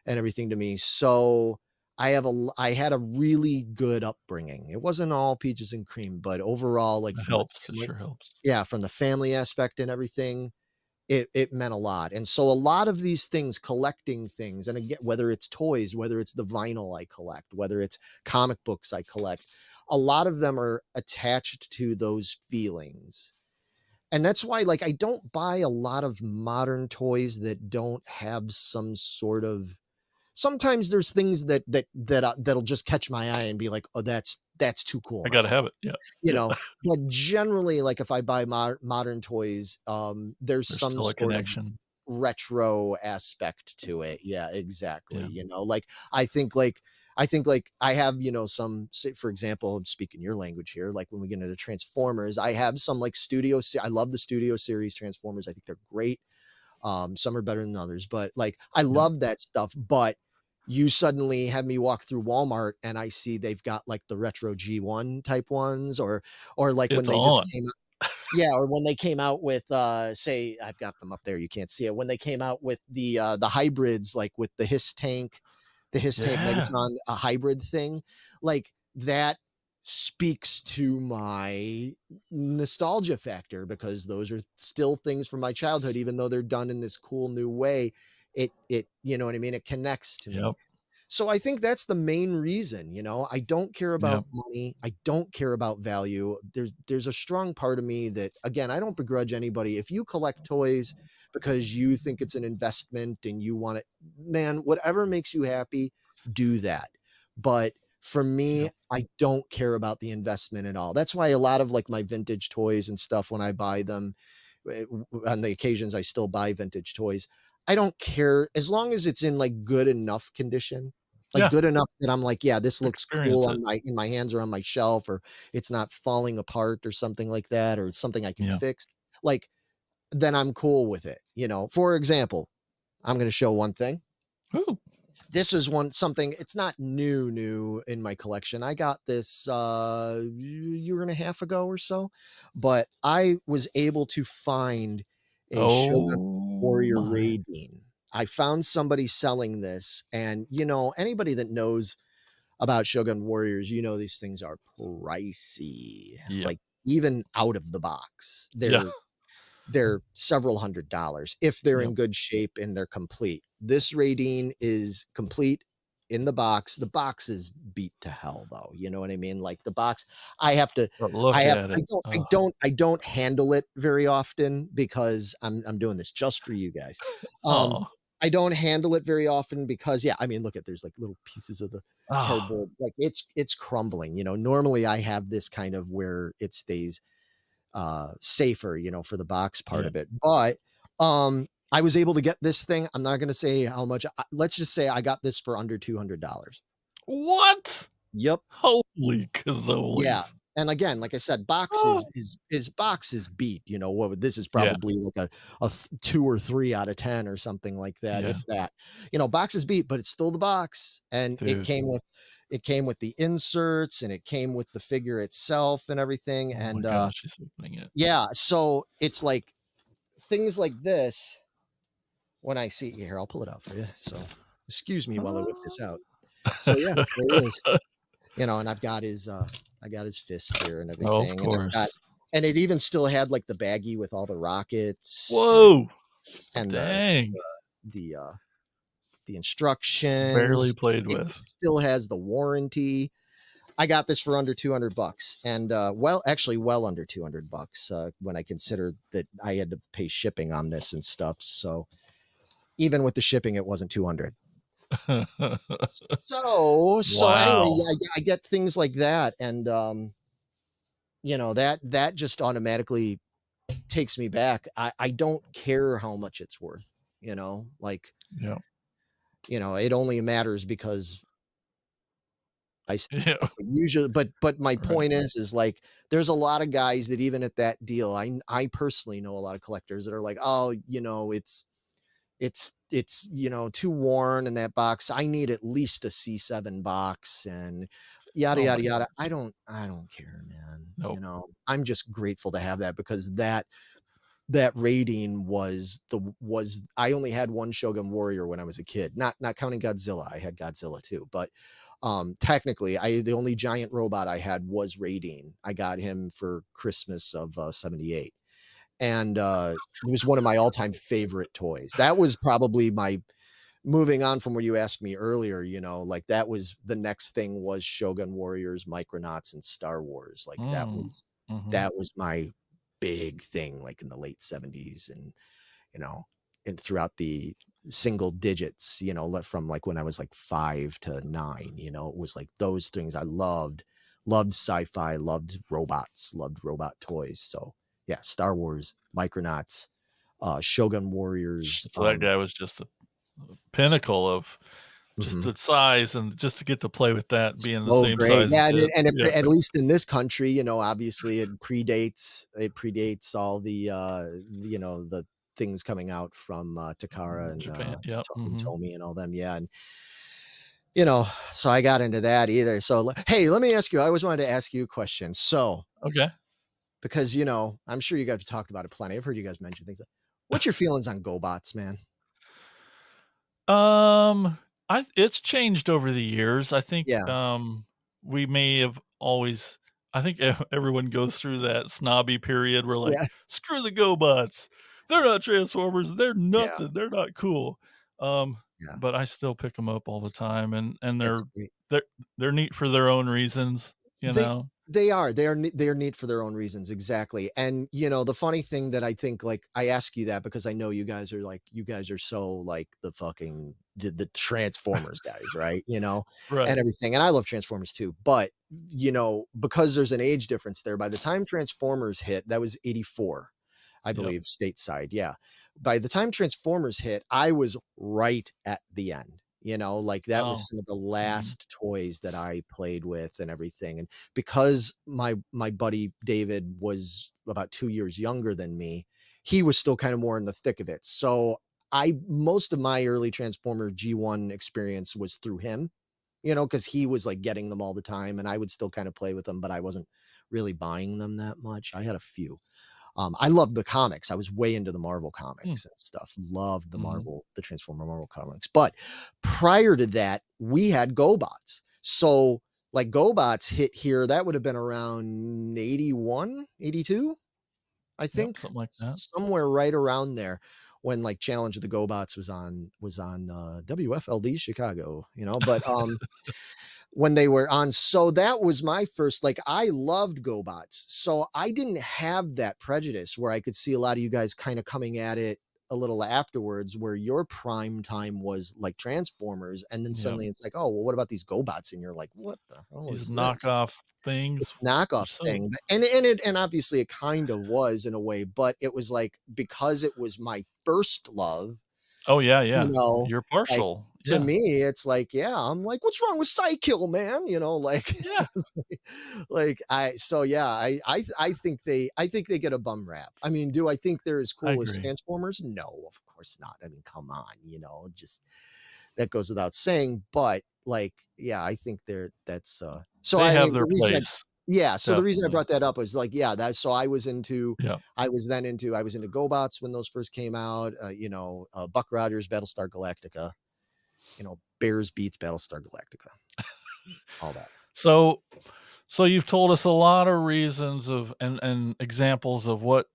and everything to me. So I had a really good upbringing. It wasn't all peaches and cream, but overall, like That from the helps. It family, sure helps. yeah, from the family aspect and everything, it meant a lot. And so a lot of these things, collecting things, and again, whether it's toys, whether it's the vinyl I collect, whether it's comic books I collect, a lot of them are attached to those feelings. And that's why, like, I don't buy a lot of modern toys that don't have some sort of. Sometimes there's things that'll just catch my eye and be like, oh, that's too cool I not gotta to have have, it. Yeah. you Yep. know. But generally, like if I buy modern toys, there's There's some still a sort of connection. retro aspect to it. Yeah, exactly. Yeah. Like I think like I think like I have, some, say, for example, I'm speaking your language here, like when we get into Transformers, I have some like I love the studio series Transformers. I think they're great. Some are better than others, but like I Yep. love that stuff. But you suddenly have me walk through Walmart and I see they've got like the retro G1 type ones, or like when It's they just on. came, yeah, or when they came out with say, I've got them up there, you can't see it. When they came out with the hybrids, like with the Hiss tank Yeah. Megatron, a hybrid thing, like that speaks to my nostalgia factor because those are still things from my childhood, even though they're done in this cool new way. It you know what I mean? It connects to me. Yep. So I think that's the main reason, I don't care about Yep. money. I don't care about value. There's a strong part of me that, again, I don't begrudge anybody. If you collect toys because you think it's an investment and you want it, man, whatever makes you happy, do that. But for me, Yep. I don't care about the investment at all. That's why a lot of like my vintage toys and stuff, when I buy them, on the occasions I still buy vintage toys, I don't care as long as it's in like good enough condition, like Yeah. good enough that I'm like, yeah, this looks cool Experience it. on my in my hands or on my shelf, or it's not falling apart or something like that, or it's something I can Yeah. fix. Like, then I'm cool with it. For example, I'm going to show one thing. Ooh. This is something, it's not new in my collection. I got this year and a half ago or so, but I was able to find a Shogun Oh Warrior my. Raideen. I found somebody selling this, and anybody that knows about Shogun Warriors, these things are pricey. Yep. Like, even out of the box, Yeah. they're several $100s if they're Yep. in good shape and they're complete. This Radine is complete in the box. The box is beat to hell, though. You know what I mean? Like the box, I have to, But look at it. Oh. I don't handle it very often because I'm doing this just for you guys. Um, Oh. I don't handle it very often because, yeah, I mean, look at, there's like little pieces of the Oh. cardboard, like it's crumbling. Normally I have this kind of where it stays safer, for the box part Yeah. of it. But I was able to get this thing. I'm not going to say how much. Let's just say I got this for under $200. What? Yep. Holy Yeah. cannolis. And again, like I said, box Oh. is box is beat. What this is Yeah. probably like a 2 or 3 out of 10 or something like that, Yeah. if that. Box is beat, but it's still the box, and Dude. it came with the inserts, and it came with the figure itself and everything. Oh my And gosh, he's opening it. yeah, so it's like things like this. When I see here, I'll pull it out for you. So excuse me while I whip this out. So yeah, there he is. And I got his fist here and Oh, of everything. And course. and it even still had like the baggie with all the rockets Whoa. and Dang. the uh the Barely instructions. played It with. still has the warranty. I got this for under $200, and actually well under $200, when I considered that I had to pay shipping on this and stuff. So even with the shipping, it wasn't 200. So anyway, Wow. yeah, I get things like that, and that just automatically takes me back. I don't care how much it's worth. Like, Yeah. it only matters because I Yeah. stuff. But usually, but my Right. point is like there's a lot of guys that even at that deal, I personally know a lot of collectors that are like, oh, it's too worn in that box. I need at least a C7 box and yada Oh yada my yada. gosh. I don't care, man. Nope. I'm just grateful to have that because that rating was I only had one Shogun Warrior when I was a kid, not counting Godzilla. I had Godzilla too, but technically, I the only giant robot I had was Raiding. I got him for Christmas of '78, and it was one of my all-time favorite toys. That was probably my moving on from what you asked me earlier. Like that was the next thing was Shogun Warriors, Micronauts, and Star Wars. Like Mm. Mhm. that was my big thing, like in the late '70s, you know, and throughout the single digits, from like when I was like 5 to 9, it was like those things I loved sci-fi, loved robots, loved robot toys. So yeah, Star Wars, Micronauts, Shogun Warriors. So that guy was just the pinnacle of just Mhm. the size and just to get to play with that being the So same great. size as Yeah, it. Yeah. at least in this country, obviously it predates all the things coming out from Takara and Japan. Yep. Mhm. Tomy and all them. Yeah, and you know, so I got into that either. So hey, let me ask you. I always wanted to ask you a question. So Okay. because I'm sure you guys have talked about it plenty. I've heard you guys mention things. What's your feelings on GoBots, man? Um, I it's changed over the years. I think, Yeah, we may have always I think everyone goes through that snobby period where, like, yeah, "Screw the GoBots. They're not Transformers. They're yeah, nothing. They're not cool." Um, yeah. but I still pick them up all the time, and That's great. they're they're neat for their own reasons, you They know? they are neat for their own reasons, exactly. And the funny thing that I think, like, I ask you that because I know you guys are so like the Transformers guys, right? And Right. everything. And I love Transformers too, but because there's an age difference there. By the time Transformers hit, that was '84. I Yep. believe stateside. Yeah. By the time Transformers hit, I was right at the end. Like that was Oh. some of the Mhm. last toys that I played with and everything. And because my buddy David was about 2 years younger than me, he was still kind of more in the thick of it. So I most of my early Transformer G1 experience was through him, because he was like getting them all the time, and I would still kind of play with them, but I wasn't really buying them that much. I had a few. I loved the comics. I was way into the Marvel Mm. comics and stuff. Loved Mhm. The Transformer Marvel comics. But prior to that, we had GoBots. So like GoBots hit here, that would have been around 81, 82, I Yep, think. something like that. Somewhere right around there when like Challenge of the GoBots was on WFLD Chicago, but when they were on. So that was my first, like, I loved GoBots. So I didn't have that prejudice where I could see a lot of you guys kind of coming at it a little afterwards, where your prime time was like Transformers. And then Yep. suddenly it's like, oh, well, what about these GoBots? And you're like, what the hell These is this? knockoff This things. They're knockoff so thing. And obviously it kind of was in a way, but it was like, because it was my first love, Oh, yeah, you yeah. know, You're like, partial. to Yeah. me, it's like, yeah, I'm like, "What's wrong with Psykill, man?" Like, Yeah, it's yeah, I think they get a bum rap. I mean, do I think they're as I cool as agree. Transformers? No, of course not. I mean, come on, just that goes without saying, but, like, yeah, I think so, They I have mean, their place, the reason I definitely. brought that up was like, yeah, that so Yeah. I was into GoBots when those first came out, Buck Rogers, Battlestar Galactica, Bears beats Battlestar Galactica, all that. So so you've told us a lot of reasons of and examples of what,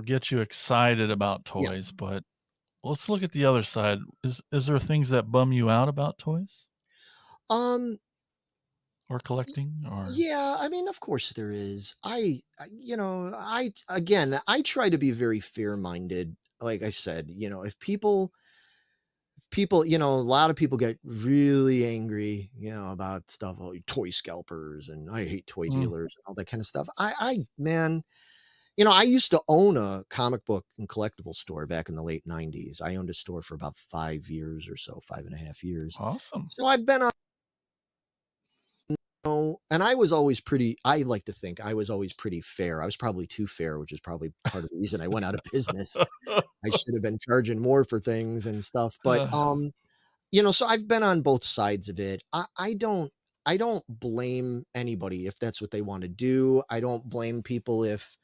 gets you excited about Yeah. toys, but let's look at the other side. Is there things that bum you out about toys Um, or y collecting or yeah, I mean, of course there is. Again, I try to be very fair-minded. Like I said, if people, a lot of people get really angry, about stuff, oh, toy scalpers, and I hate toy Mm, dealers and all that kind of stuff. Man, I used to own a comic book and collectible store back in the late '90s. I owned a store for about 5 years or so, 5.5 years. awesome. So I've been on know, and I was always pretty, I like to think I was always pretty fair. I was probably too fair, which is probably part of the reason I went out of business. I should have been charging more for things and stuff. But so I've been on both sides of it. I don't blame anybody if that's what they want to do. I don't blame people if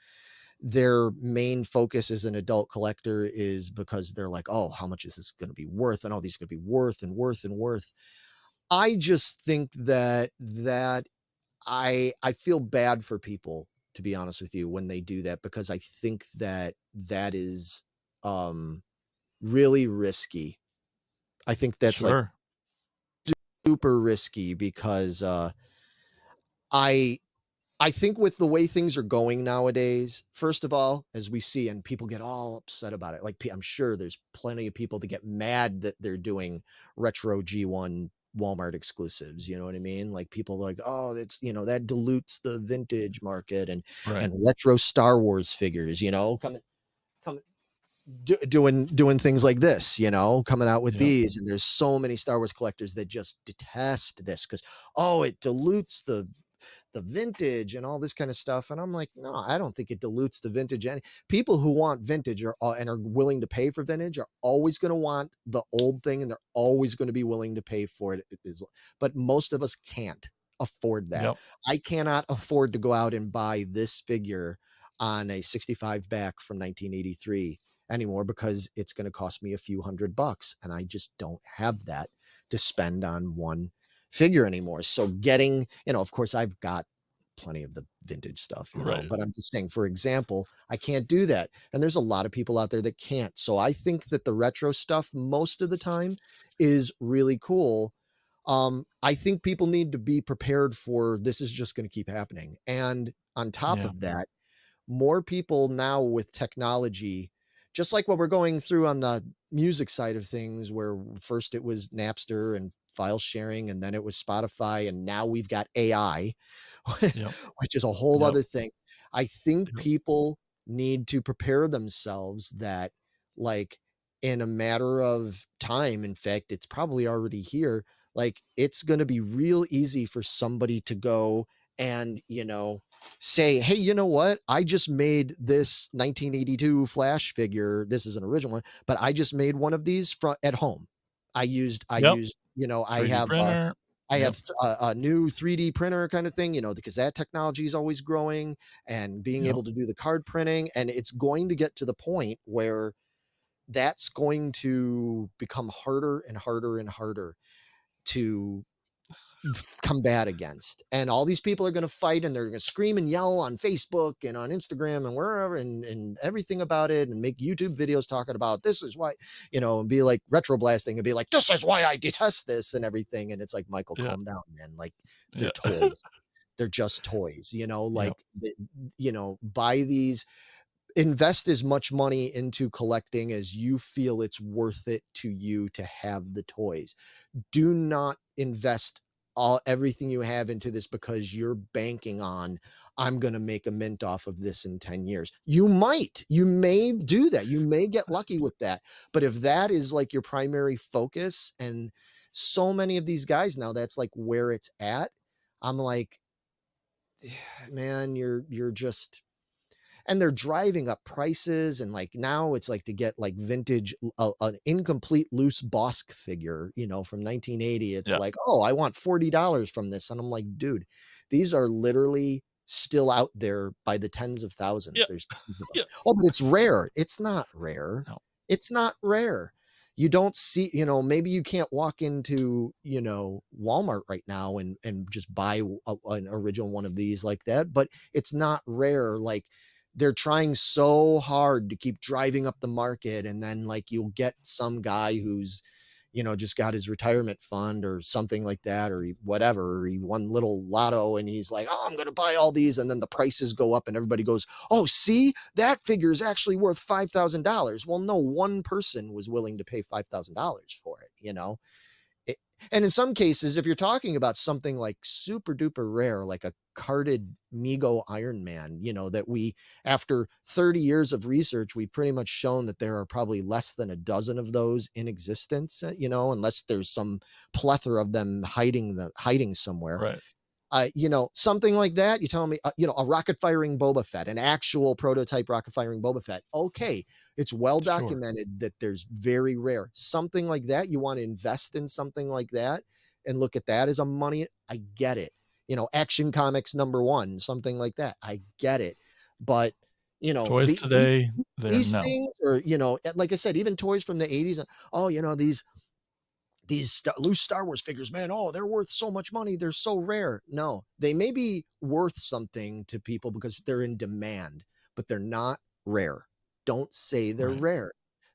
their main focus as an adult collector is because they're like, oh, how much is this going to be worth? And all these going to be worth and worth and worth. I just think that I feel bad for people, to be honest with you, when they do that, because I think that is um really risky. I think that's like Sure. super risky because I I think with the way things are going nowadays, first of all, as we see, and people get all upset about it, like I'm sure there's plenty of people that get mad that they're doing retro G1 Walmart exclusives. You know what I mean? Like people are like, oh, it's that dilutes the vintage market Right. and retro Star Wars figures. Coming doing things like this, coming out with Yep. these. And there's so many Star Wars collectors that just detest this because, oh, it dilutes the vintage and all this kind of stuff. And I'm like, no, I don't think it dilutes the vintage. And people who want vintage and are willing to pay for vintage are always going to want the old thing, and they're always going to be willing to pay for it. But most of us can't afford that. Yep. I cannot afford to go out and buy this figure on a 65 back from 1983 anymore because it's going to cost me a few $100, and I just don't have that to spend on one figure anymore. So getting, of course I've got plenty of the vintage stuff, Right. but I'm just saying, for example, I can't do that. And there's a lot of people out there that can't. So I think that the retro stuff most of the time is really cool. I think people need to be prepared for this is just going to keep happening. And on top Yeah. of that, more people now with technology, just like what we're going through on the music side of things, where first it was Napster and file sharing, and then it was Spotify, and now we've got AI, Yep. which is a whole Yep. other thing. I think Yep. people need to prepare themselves that, like, in a matter of time, in fact, it's probably already here, like, it's going to be real easy for somebody to go and, say, hey, you know what? I just made this 1982 Flash figure. This is an original one, but I just made one of these at home. I Yep. used, 3D printer. I Yep. have a new 3D printer kind of thing, because that technology is always growing and being Yep. able to do the card printing. And it's going to get to the point where that's going to become harder and harder and harder to combat against. And all these people are going to fight, and they're going to scream and yell on Facebook and on Instagram and wherever, and everything about it, and make YouTube videos talking about this is why, and be like retro blasting and be like, this is why I detest this and everything. And it's like, Michael, Yeah. calm down, man. Like, they're Yeah. toys. They're just toys, Yep. like, buy these, invest as much money into collecting as you feel it's worth it to you to have the toys. Do not invest everything you have into this because you're banking on, I'm going to make a mint off of this in 10 years. You may do that. You may get lucky with that. But if that is like your primary focus, and so many of these guys now, that's like where it's at. I'm like, man, you're just, and they're driving up prices. And like now it's like to get like vintage, an incomplete loose Bosk figure, from 1980, it's Yeah. like, oh, I want $40 from this. And I'm like, dude, these are literally still out there by the tens of thousands. Yeah. There's tons of them. Yeah. Oh, but it's rare. It's not rare. No. It's not rare. You don't see, maybe you can't walk into, Walmart right now and just buy an original one of these like that, but it's not rare. Like, they're trying so hard to keep driving up the market, and then like you'll get some guy who's, just got his retirement fund or something like that, or whatever, or he won little lotto and he's like, oh, I'm going to buy all these, and then the prices go up and everybody goes, oh, see, that figure is actually worth $5,000. Well, no one person was willing to pay $5,000 for it, it, and in some cases, if you're talking about something like super duper rare, like a carded Mego Iron Man, that we, after 30 years of research, we've pretty much shown that there are probably less than a dozen of those in existence, unless there's some plethora of them hiding somewhere. Right. Something like that. You tell me, a rocket firing Boba Fett, an actual prototype rocket firing Boba Fett. Okay, it's well Sure. documented that there's very rare something like that. You want to invest in something like that and look at that as a money. I get it. Action Comics #1, something like that. I get it, but Toys today, they're these no. things, or like I said, even toys from the '80s. Oh, these loose Star Wars figures, man, oh, they're worth so much money. They're so rare. No, they may be worth something to people because they're in demand, but they're not rare. Don't say they're Right. rare.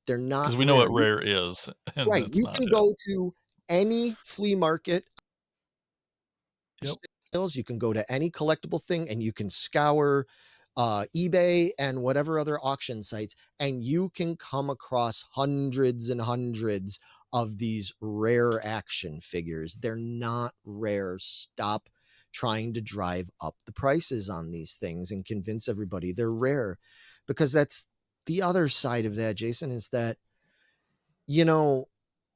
They're not Because we know rare. what rare is, and Right. that's You not can it. go to any flea market Yep. sales, you can go to any collectible thing and you can scour eBay and whatever other auction sites, and you can come across hundreds and hundreds of these rare action figures. They're not rare. Stop trying to drive up the prices on these things and convince everybody they're rare, because that's the other side of that, Jason, is that, you know,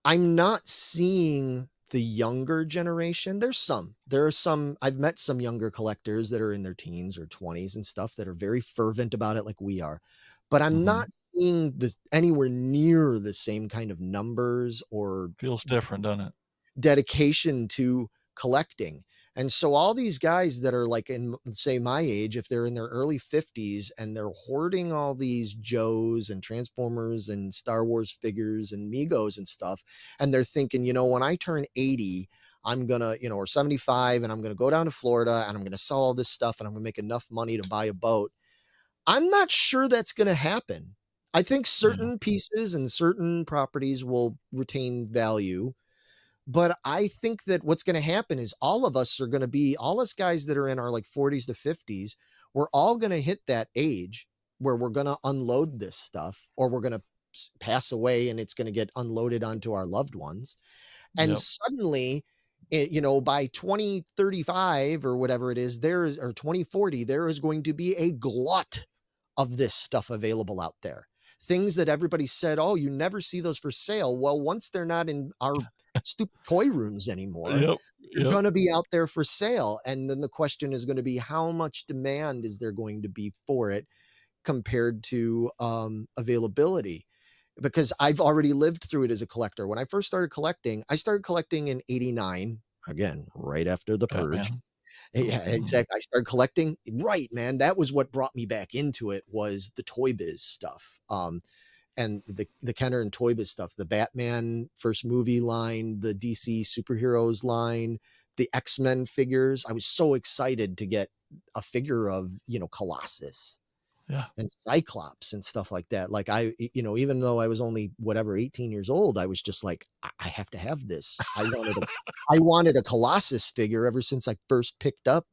I'm not seeing the younger generation. There are some, I've met some younger collectors that are in their teens or 20s and stuff that are very fervent about it, like we are. But I'm Mhm. not seeing this anywhere near the same kind of numbers or Feels different, doesn't it? dedication to collecting. And so all these guys that are like in, say, my age, if they're in their early 50s and they're hoarding all these Joes and Transformers and Star Wars figures and Megos and stuff, and they're thinking, when I turn 80, I'm gonna, or 75, and I'm gonna go down to Florida and I'm gonna sell all this stuff and I'm gonna make enough money to buy a boat. I'm not sure that's gonna happen. I think Yeah. certain pieces and certain properties will retain value, but I think that what's going to happen is all us guys that are in our like 40s to 50s, we're all going to hit that age where we're going to unload this stuff, or we're going to pass away and it's going to get unloaded onto our loved ones. And Yep. suddenly, by 2035 or whatever it is, or 2040, there is going to be a glut of this stuff available out there. Things that everybody said, oh, you never see those for sale. Well, once they're not in our stupid toy rooms anymore, Yep. they're Yep. going to be out there for sale. And then the question is going to be, how much demand is there going to be for it compared to availability? Because I've already lived through it as a collector. When I first I started collecting in '89, again, right after the purge. Batman. Yeah, Mhm. exactly. I started collecting. Right, man. That was what brought me back into it, was the Toy Biz stuff. And the Kenner and Toy Biz stuff, the Batman first movie line, the DC superheroes line, the X-Men figures. I was so excited to get a figure of, Colossus Yeah. and Cyclops and stuff like that. Like even though I was only whatever 18 years old, I was just like, I have to have this. I wanted a Colossus figure ever since I first picked up,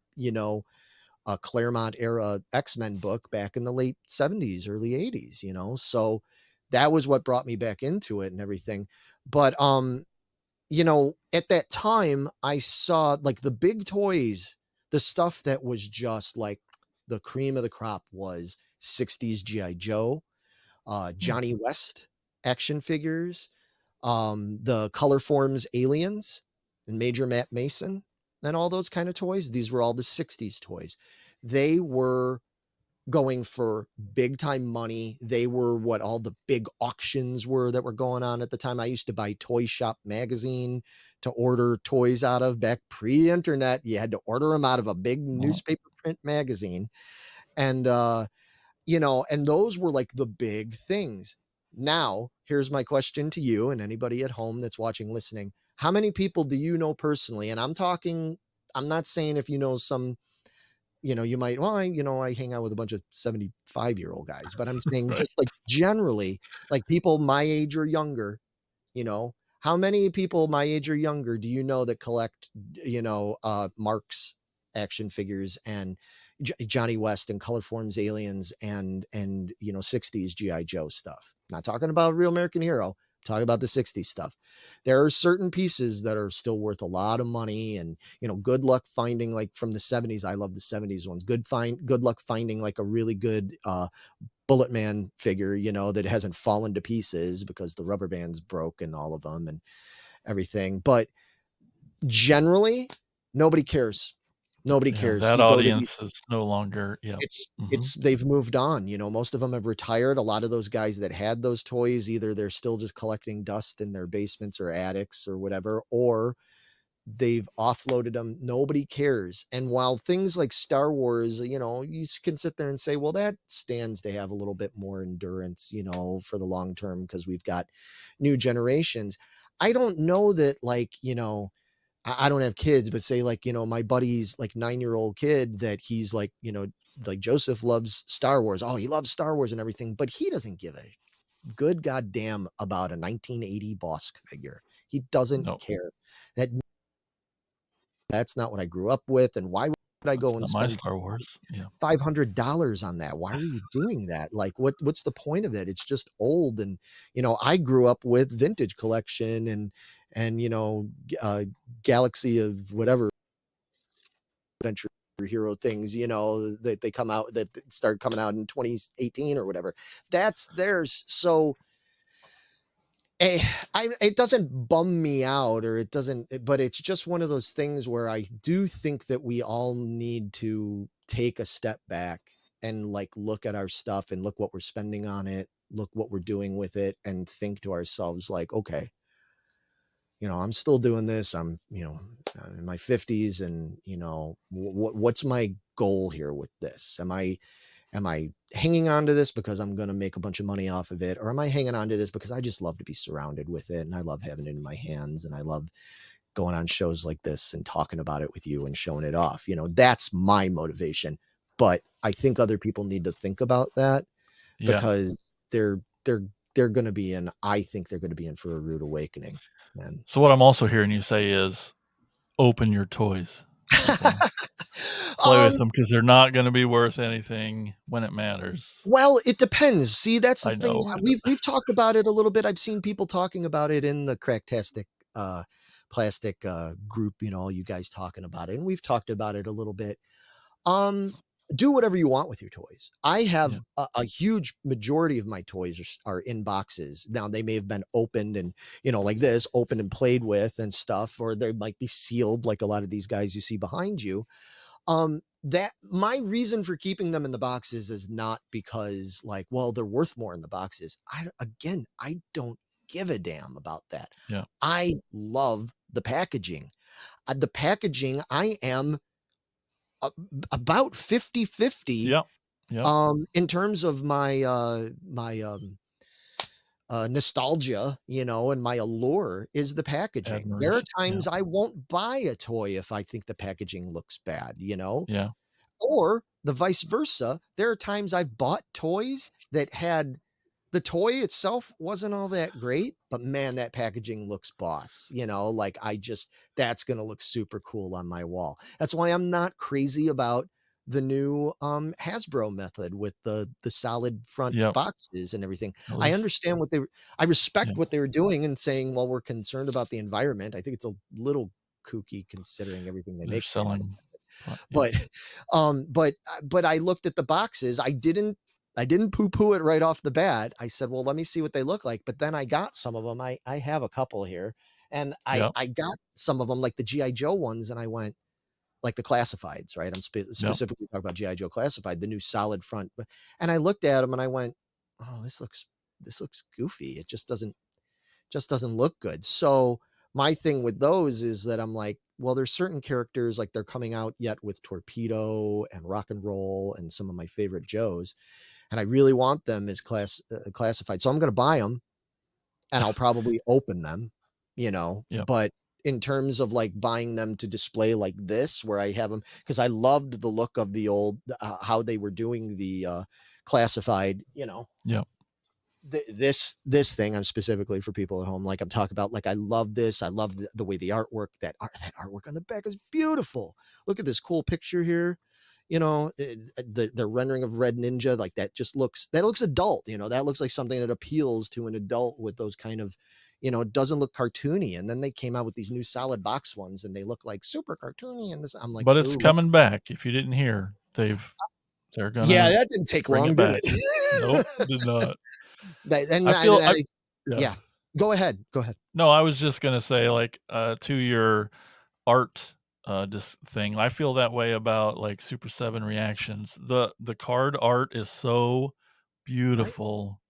a Claremont era X-Men book back in the late 70s, early 80s, So that was what brought me back into it and everything. But at that time I saw like the big toys, the stuff that was just like the cream of the crop was 60s GI Joe, Hmm. Johnny West action figures, the Color Forms Aliens and Major Matt Mason and all those kind of toys. These were all the 60s toys. They were going for big time money. They were what all the big auctions were that were going on at the time. I used to buy Toy Shop magazine to order toys out of back pre-internet. You had to order them out of a big Well, newspaper print magazine. And and those were like the big things. Now, here's my question to you and anybody at home that's watching, listening. How many people do you know personally? And I'm not saying if you know some, you might, well, I hang out with a bunch of 75-year-old guys, but I'm saying right. just like generally, like people my age or younger, you know, how many people my age or younger do you know that collect, Mark's action figures and Johnny West and Color Forms Aliens and 60s GI Joe stuff? Not talking about Real American Hero, talking about the 60s stuff. There are certain pieces that are still worth a lot of money, and good luck finding, like from the 70s. I love the 70s ones. Good luck finding like a really good Bullet Man figure, that hasn't fallen to pieces because the rubber band's broke and all of them and everything. But generally, nobody cares. Nobody Yeah, cares. that You go to the audience is no longer. Yep. Mhm. it's they've moved on, most of them have retired. A lot of those guys that had those toys, either they're still just collecting dust in their basements or attics or whatever, or they've offloaded them. Nobody cares. And while things like Star Wars, you can sit there and say, well, that stands to have a little bit more endurance, for the long term because we've got new generations. I don't know that, like, I don't have kids, but say, like, my buddy's like 9-year-old kid that he's like Joseph loves Star Wars. Oh, he loves Star Wars and everything, but he doesn't give a good goddamn about a 1980 Boss figure. He doesn't No, care. That that's not what I grew up with. And why would I that's go and not my spend Star Wars. Yeah. $500 on that? Why are you doing that? Like, what's the point of it? It's just old. And, I grew up with vintage collection and, Galaxy of whatever adventure hero things, that they come out that start coming out in 2018 or whatever. That's theirs. So eh, it doesn't bum me out, or it doesn't, but it's just one of those things where I do think that we all need to take a step back and like look at our stuff and look what we're spending on it, look what we're doing with it, and think to ourselves, like, okay, I'm still doing this. I'm in my 50s, and what's my goal here with this? Am I hanging on to this because I'm going to make a bunch of money off of it? Or am I hanging on to this because I just love to be surrounded with it? And I love having it in my hands. And I love going on shows like this and talking about it with you and showing it off. That's my motivation. But I think other people need to think about that Yeah. because they're going to be in, I think they're going to be in for a rude awakening, man. So what I'm also hearing you say is open your toys, people. Play with um, them because they're not going to be worth anything when it matters. Well, it depends. See, that's the I thing. know. We've talked about it a little bit. I've seen people talking about it in the Cracktastic uh plastic group, you guys talking about it. And we've talked about it a little bit. Um do whatever you want with your toys. I Yeah. have a huge majority of my toys are in boxes. Now they may have been opened and, like this, opened and played with and stuff, or they might be sealed like a lot of these guys you see behind you. That my reason for keeping them in the boxes is not because, like, well, they're worth more in the boxes. I don't give a damn about that. Yeah. I love the packaging. The packaging, I am a, about 50-50 Yep. Yep. in terms of my nostalgia, and my allure is the packaging. There are Admiration. Yeah. times I won't buy a toy if I think the packaging looks bad. Yeah. Or the vice versa. There are times I've bought toys that had the toy itself wasn't all that great, but man, that packaging looks boss. Like that's going to look super cool on my wall. That's why I'm not crazy about the new Hasbro method with the solid front Yep. boxes and everything. At I least. understand I Yeah. respect what they were doing and saying, well, we're concerned about the environment. I think it's a little kooky considering everything they They're make made out of selling. plastic. Yep. But but I looked at the boxes. I didn't poo-poo it right off the bat. I said, well, let me see what they look like. But then I got some of them. I have a couple here, and I Yep. I got some of them, like the GI Joe ones, and I went, like the classifieds, right? I'm Yep. specifically talking about GI Joe classified, the new solid front. And I looked at them and I went, oh, this looks goofy. It just doesn't look good. So my thing with those is that I'm like, well, there's certain characters, like they're coming out yet with Torpedo and Rock and Roll and some of my favorite Joes, and I really want them as classified. So I'm going to buy them and I'll probably open them, Yep. but in terms of like buying them to display like this, where I have them, because I loved the look of the old, how they were doing the classified, Yep. this thing. I'm specifically for people at home, like I'm talking about, like I love this. I love the way the artwork, that artwork on the back is beautiful. Look at this cool picture here. The rendering of Red Ninja, like that looks adult. That looks like something that appeals to an adult with those kind of, it doesn't look cartoony. And then they came out with these new solid box ones and they look like super cartoony, and this, I'm like, But it's ooh, coming back. If you didn't hear, they're yeah, gonna that didn't take bring long, it did back. it? Nope, did not. That, and I feel I yeah. yeah, go ahead. No, I was just gonna say, like, to your art, this thing. I feel that way about like Super 7 reactions. The card art is so Right? beautiful,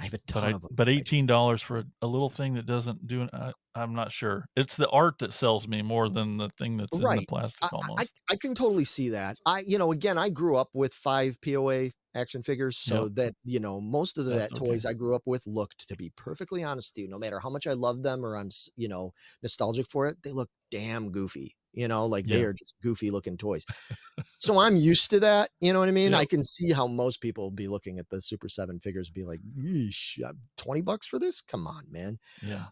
I have a but ton of them. $18 for a little thing that doesn't do I'm not sure. It's the art that sells me more than the thing that's in the Right. plastic almost. I can totally see that. Again, I grew up with 5 POA action figures, Yep, so that, most of the that's okay. toys I grew up with looked, to be perfectly honest with you, no matter how much I love them or I'm, nostalgic for it, they look damn goofy, like they Yeah. are just goofy looking toys. So I'm used to that, you know what I mean? I Yep. can see how most people be looking at the Super 7 figures and be like, "Yeesh, $20 for this? Come on, man." Yeah.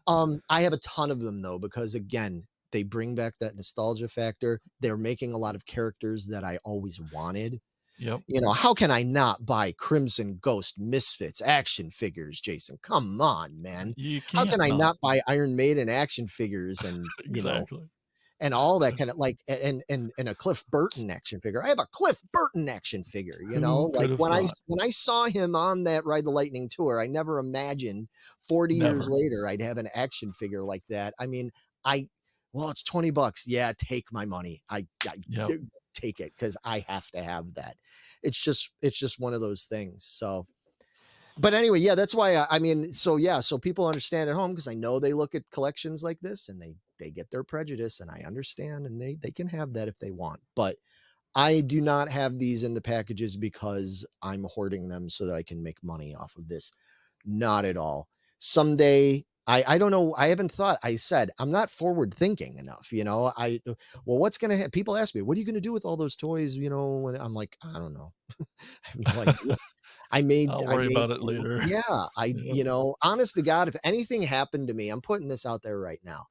I have a ton of them though, because again, they bring back that nostalgia factor. They're making a lot of characters that I always wanted. Yep. How can I not buy Crimson Ghost Misfits action figures, Jason? Come on, man. You How can can't I not. not buy Iron Maiden action figures Exactly. and all that kind of like and a Cliff Burton action figure. I have a Cliff Burton action figure, Who could like have thought? when I saw him on that Ride the Lightning tour, I never imagined 40 years Never. later I'd have an action figure like that. I mean, I well, it's $20. Yeah, take my money. I Yep. take it because I have to have that. It's just one of those things. So but anyway, yeah, that's why I mean, so yeah, so people understand at home because I know they look at collections like this and they get their prejudice, and I understand, and they can have that if they want. But I do not have these in the packages because I'm hoarding them so that I can make money off of this. Not at all. Someday I don't know. I haven't thought. I said I'm not forward thinking enough. Well, what's gonna people ask me, what are you gonna do with all those toys? When I'm like, I don't know. I have no idea. I'll I worry made about it later. yeah, Yep. honest to God, if anything happened to me, I'm putting this out there right now.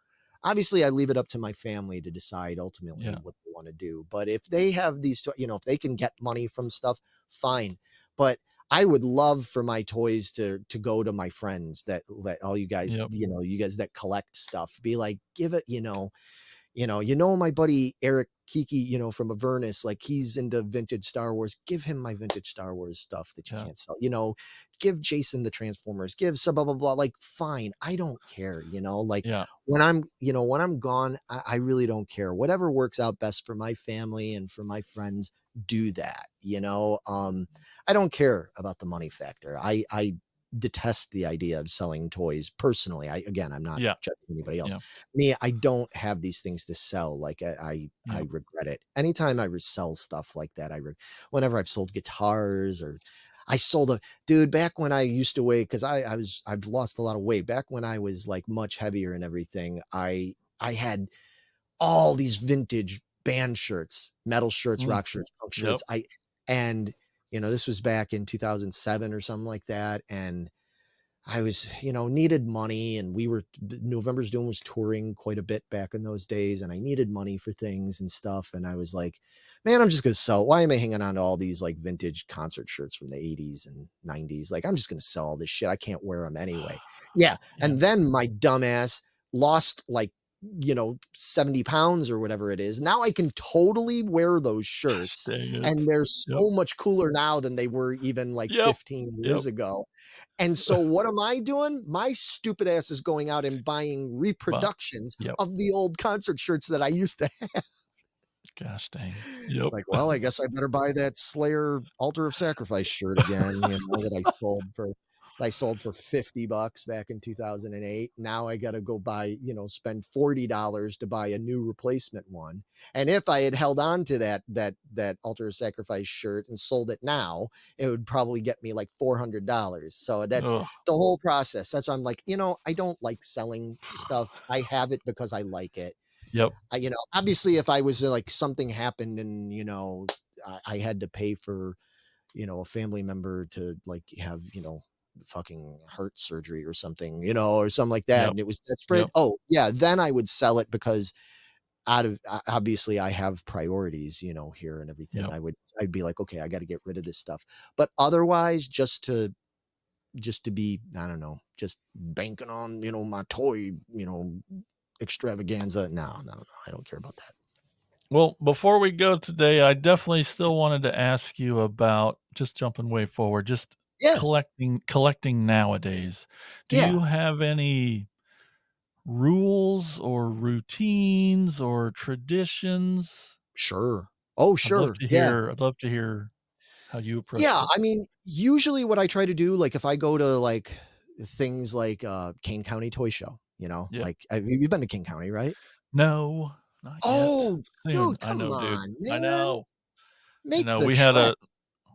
Obviously, I leave it up to my family to decide ultimately Yeah. what they want to do. But if they have if they can get money from stuff, fine. But I would love for my toys to go to my friends that all you guys, Yep. you guys that collect stuff, be like, give it, my buddy Eric Kiki, from Avernus, like he's into vintage Star Wars. Give him my vintage Star Wars stuff that you Yeah. can't sell. Give Jason the Transformers. Give some blah blah blah. Like, fine, I don't care. Like Yeah. when I'm gone, I really don't care. Whatever works out best for my family and for my friends, do that. I don't care about the money factor. I detest the idea of selling toys personally. I'm not Yeah. judging anybody else. Yeah. Me, I don't have these things to sell. Like I Yep. regret it. Anytime I resell stuff like that, whenever I've sold guitars or I sold a dude back when I used to weigh, because I've lost a lot of weight. Back when I was like much heavier and everything, I had all these vintage band shirts, metal shirts, Mm. rock shirts, punk Yep. shirts. And this was back in 2007 or something like that. And I was, needed money, and November's Doom was touring quite a bit back in those days, and I needed money for things and stuff. And I was like, man, I'm just going to sell. Why am I hanging on to all these like vintage concert shirts from the 80s and 90s? Like, I'm just going to sell all this shit. I can't wear them anyway. Yeah. Yeah. And then my dumbass lost like, 70 pounds or whatever it is. Now I can totally wear those shirts, Dang and it. they're Yep. so much cooler now than they were even like Yep. 15 Yep. years ago. And so what am I doing? My stupid ass is going out and buying But reproductions yep. of the old concert shirts that I used to have. Gosh dang. Yep. Like, well, I guess I better buy that Slayer Altar of Sacrifice shirt again, that I sold for $50 back in 2008. Now I got to go buy, spend $40 to buy a new replacement one. And if I had held on to that Altar of Sacrifice shirt and sold it now, it would probably get me like $400. So that's Ugh. the whole process. That's why I'm like, I don't like selling stuff. I have it because I like it. Yep. Obviously, if I was like something happened and I had to pay for a family member to like have fucking heart surgery or something, or something like that, Yep. and it was desperate. Yep. Oh yeah, then I would sell it because obviously I have priorities, here and everything. Yep. I'd be like, okay, I got to get rid of this stuff. But otherwise, just to be, I don't know, just banking on my toy, extravaganza. No, no, no, I don't care about that. Well, before we go today, I definitely still wanted to ask you about, just jumping way forward, just Yeah, collecting nowadays. Do yeah. you have any rules or routines or traditions? Sure. Oh, sure. Yeah. I'd love to hear how you Yeah, approach it. I mean, usually what I try to do, like, if I go to, like, things like, Kane County Toy Show, Yeah. like, you've been to King County, right? No, not yet. Oh, Soon. dude, I come know, dude. on, I man. know. I Make know. the trek.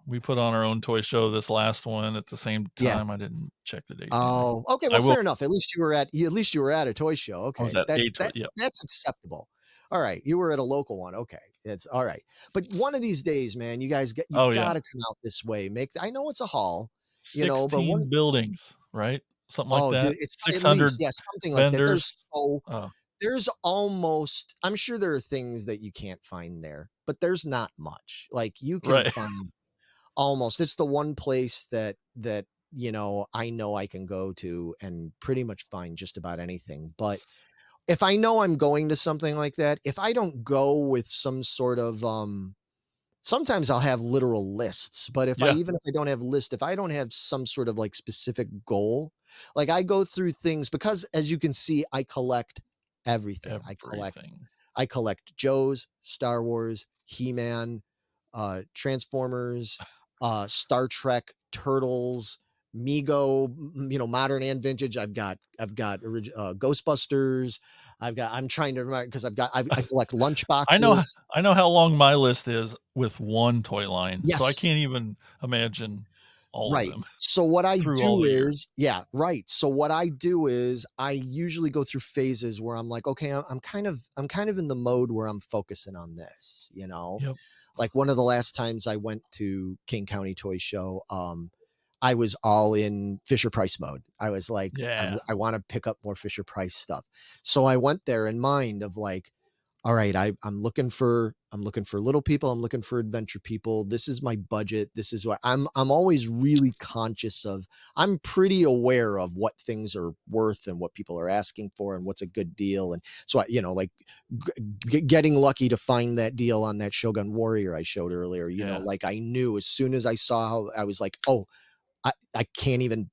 We put on our own toy show this last one at the same Yeah. time. I didn't check the dates or anything. Oh, okay, I well, will. fair enough. At least you were at a toy show. I was Okay. at a toy. Yep. That's acceptable. All right, you were at a local one. Okay. It's all right. But one of these days, man, you Oh yeah. gotta come out this way. I know it's a haul, but one 16 buildings, right? Something like oh, dude, that. it's at least, 600 yeah, something like that. vendors. Oh, There's almost I'm sure there are things that you can't find there, but there's not much. Like, you can right. find almost it's the one place that I know I can go to and pretty much find just about anything. But if I know I'm going to something like that, if I don't go with some sort of sometimes I'll have literal lists, but Yeah. if I don't have list, if I don't have some sort of like specific goal, like I go through things because as you can see, I collect everything. Everything. I collect Joe's, Star Wars, He-Man, Transformers, Star Trek, Turtles, Mego, modern and vintage. Ghostbusters. I'm trying to remember because I collect lunch I know boxes. I know how long my list is with one toy line, so I Yes. can't even imagine all of Right. them So what I through all do the years. is yeah, right. So what I do is I usually go through phases where I'm like, okay, I'm kind of in the mode where I'm focusing on this. Yep. Like one of the last times I went to King County Toy Show, I was all in Fisher Price mode. I was like, Yeah. I want to pick up more Fisher Price stuff. So I went there in mind of like, all right, I'm looking for little people. I'm looking for adventure people. This is my budget. This is what I'm always really conscious of. I'm pretty aware of what things are worth and what people are asking for and what's a good deal. And so like getting lucky to find that deal on that Shogun Warrior I showed earlier, Yeah. like I knew as soon as I saw how I was like, oh, I can't even,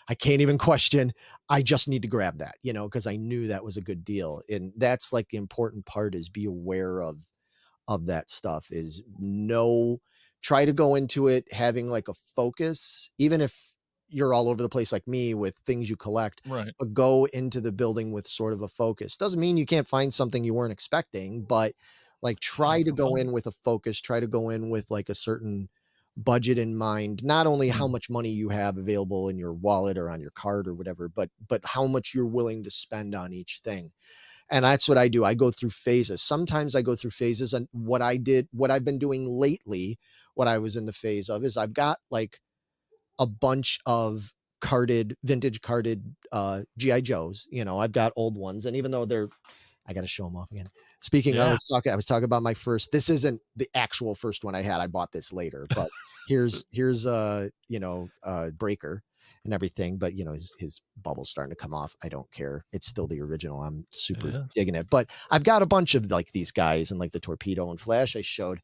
I can't even question. I just need to grab that, because I knew that was a good deal. And that's like the important part is be aware of that stuff is try to go into it having like a focus, even if you're all over the place like me with things you collect, Right. but go into the building with sort of a focus. Doesn't mean you can't find something you weren't expecting, but like Have try to some go fun. in with a focus, try to go in with like a certain budget in mind, not only how Mm. much money you have available in your wallet or on your card or whatever, but how much you're willing to spend on each thing. And that's what I do. I go through phases. Sometimes I go through phases. And what I've been doing lately, what I was in the phase of is I've got like a bunch of vintage carded GI Joes. I've got old ones, and even though I got to show them off again. Speaking, Yeah. I was talking about my first. This isn't the actual first one I had. I bought this later, but here's Breaker and everything. But his bubble's starting to come off. I don't care. It's still the original. I'm It super is. digging it. But I've got a bunch of like these guys and like the Torpedo and Flash I showed,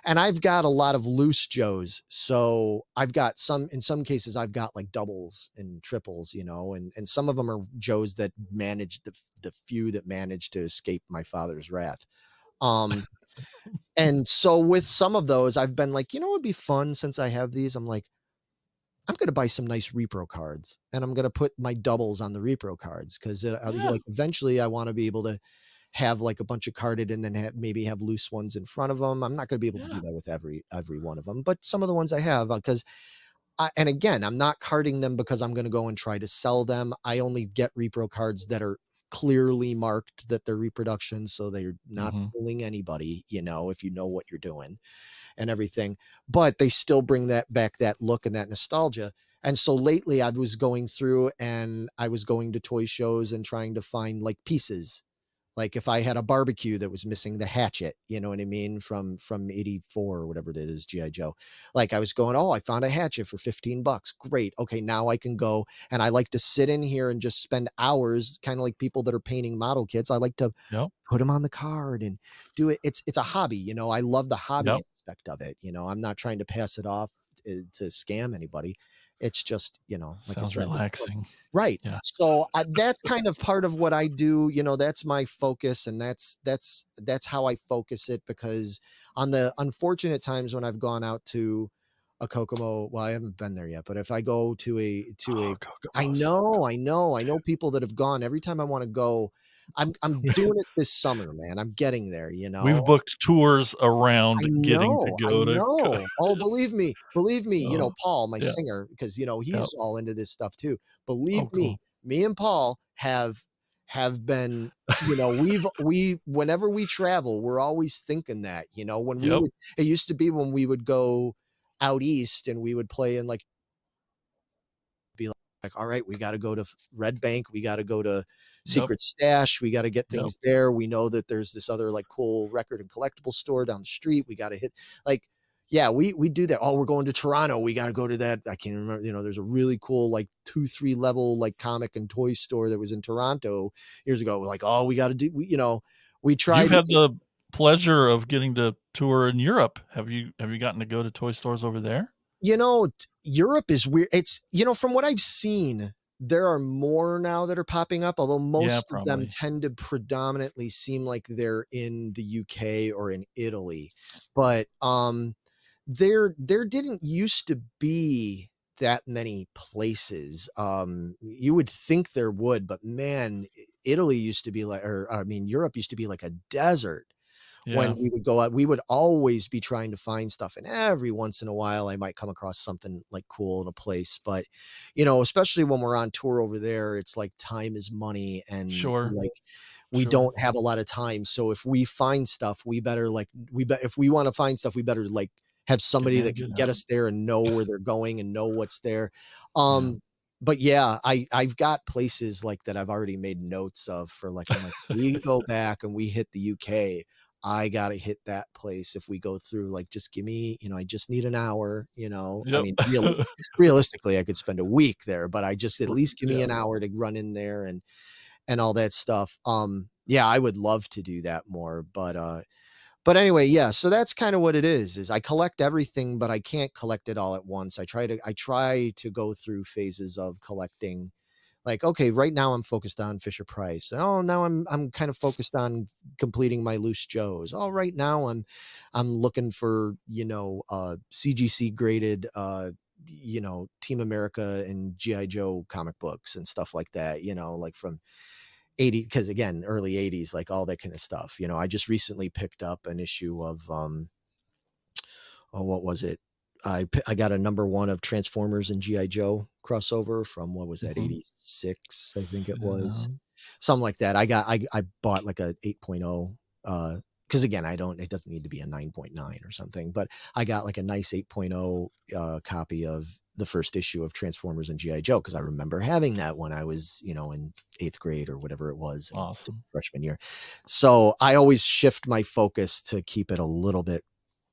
and I've got a lot of loose Joes. So I've got in some cases, I've got like doubles and triples, and some of them are Joes that managed the few that managed to escape my father's wrath. Um, and so with some of those, I've been like, it'd be fun since I have these. I'm like, I'm going to buy some nice repro cards and I'm going to put my doubles on the repro cards because Yeah. like eventually I want to be able to have like a bunch of carded and then maybe have loose ones in front of them. I'm not going to be able to do Yeah. that with every one of them, but some of the ones I have because and again, I'm not carding them because I'm going to go and try to sell them. I only get repro cards that are clearly marked that they're reproductions, so they're not Mhm. fooling anybody, if you know what you're doing and everything. But they still bring that look and that nostalgia. And so lately I was going through and I was going to toy shows and trying to find like pieces, like if I had a barbecue that was missing the hatchet, you know what I mean, from 84 or whatever it is, GI Joe. Like I was going, oh, I found a hatchet for $15. Great. Okay, now I can go. And I like to sit in here and just spend hours, kind of like people that are painting model kits. I like to Yep. put them on the card and do it. It's a hobby. I love the hobby Yep. aspect of it. I'm not trying to pass it off to scam anybody. It's just, like I Sounds said, it's fun. relaxing. Right. Yeah. So that's kind of part of what I do. That's my focus, and that's how I focus it. Because on the unfortunate times when I've gone out to a Kokomo, well, I haven't been there yet, but if I go to Oh, I Kokomo's so know, I know people that have gone. Every time I want to go, I'm good. doing it this summer, man. I'm getting there. We've booked tours I around getting to know, I go to know. Oh, believe me, oh, Paul, my yeah. singer, because Yep. he's all into this stuff too. Believe Oh, me, cool. me and Paul have been, we whenever we travel, we're always thinking that, when we Yep. would it used to be when we would go out east and we would play in like be like, all right, we got to go to Red Bank, we got to go to Yep. Secret Stash, we got to get Yep. things there. We know that there's this other like cool record and collectible store down the street. We got to hit like, yeah, we do that. Oh, we're going to Toronto. We got to go to that. I can't remember. There's a really cool like 2-3 level like comic and toy store that was in Toronto years ago. We're like, oh, we got to do. We try You've to. had the pleasure of getting to tour in Europe. Have you gotten to go to toy stores over there? Europe is weird. It's, from what I've seen, there are more now that are popping up, although Yeah, most of them probably. tend to predominantly seem like they're in the UK or in Italy. But there didn't used to be that many places. You would think there would, but man, Italy used to be like, or I mean, Europe used to be like a desert when Yeah, we would go out. We would always be trying to find stuff. And every once in a while, I might come across something like cool in a place. But, especially when we're on tour over there, it's like time is money. And sure, like, we sure. don't have a lot of time. So if we find stuff, we better like, if we want to find stuff, we better like have Get somebody in, that get can get out. us there and know where they're going and know what's there. Yeah. But yeah, I've got places like that I've already made notes of for like, I'm like, we go back and we hit the UK. I got to hit that place if we go through, like, just give me, I just need an hour, I Yep. mean, realistically, I could spend a week there, but I just at least give me Yeah. an hour to run in there and all that stuff. Yeah, I would love to do that more, but anyway, yeah, so that's kind of what it is I collect everything, but I can't collect it all at once. I try to go through phases of collecting. Like, okay, right now I'm focused on Fisher Price. Oh, now I'm kind of focused on completing my loose Joes. Oh, right now I'm looking for, CGC graded Team America and GI Joe comic books and stuff like that, like from 80, because again, early 80s, like all that kind of stuff. I just recently picked up an issue of oh, what was it? I got a number one of Transformers and GI Joe crossover from, what was that, Mhm. 86, I think it Yeah. was, something like that. I bought like a 8.0, because again, it doesn't need to be a 9.9 or something, but I got like a nice 8.0 copy of the first issue of Transformers and GI Joe, because I remember having that when I was, in 8th grade or whatever it was, and Awesome. freshman year. So I always shift my focus to keep it a little bit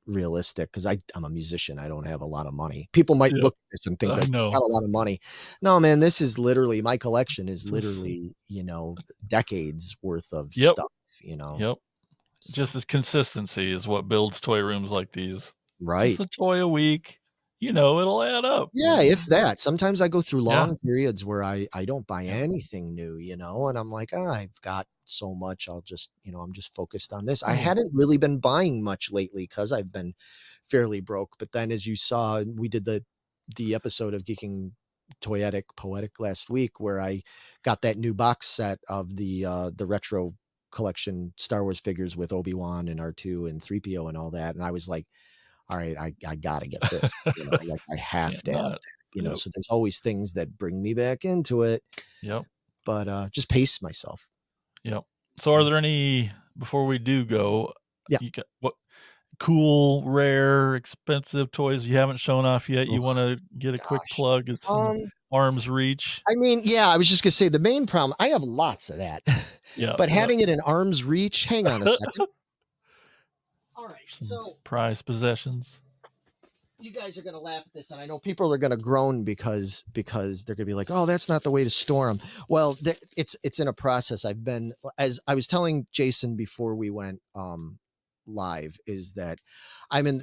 realistic, because I'm a musician. I don't have a lot of money. People might Yep. look at this and think I like, got know. a lot of money. No, man, this is literally, my collection is Just literally, decades worth of yep. stuff. Yep. So, Just as consistency is what builds toy rooms like these. Just right. a toy a week, it'll add up, Yeah, if that. Sometimes I go through Yeah. long periods where I don't buy Yeah. anything new, and I'm like, I've got so much. I'll just, I'm just focused on this. I Oh, hadn't really been buying much lately because I've been fairly broke. But then, as you saw, we did the episode of Geeking Poetic last week, where I got that new box set of the retro collection Star Wars figures with Obi-Wan and R2 and 3PO and all that. And I was like, all right, I gotta get this, like I have can't to have not. that, Yep. so there's always things that bring me back into it, Yep. but just pace myself. Yep. So are there any before we do go, Yeah. you got what cool, rare, expensive toys you haven't shown off yet Oh you wanna get a quick gosh. plug? It's in Um, arm's reach. I mean, yeah, I was just gonna say the main problem, I have lots of that, Yeah, but yeah. having it in arm's reach, hang on a second. All right, Some so prized possessions. you guys are gonna laugh at this, and I know people are gonna groan because they're gonna be like, "Oh, that's not the way to store them." Well, it's in a process. As I was telling Jason before we went, live is that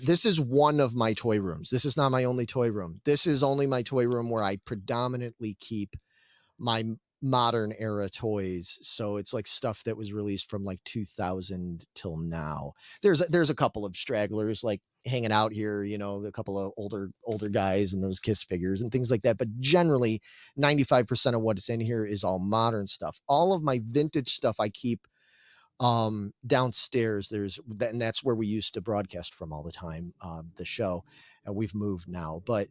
this is one of my toy rooms. This is not my only toy room. This is only my toy room where I predominantly keep my modern era toys. So it's like stuff that was released from like 2000 till now. There's a couple of stragglers like hanging out here, a couple of older guys and those Kiss figures and things like that. But generally 95% of what's in here is all modern stuff. All of my vintage stuff I keep downstairs. And that's where we used to broadcast from all the time, the show. And we've moved now, but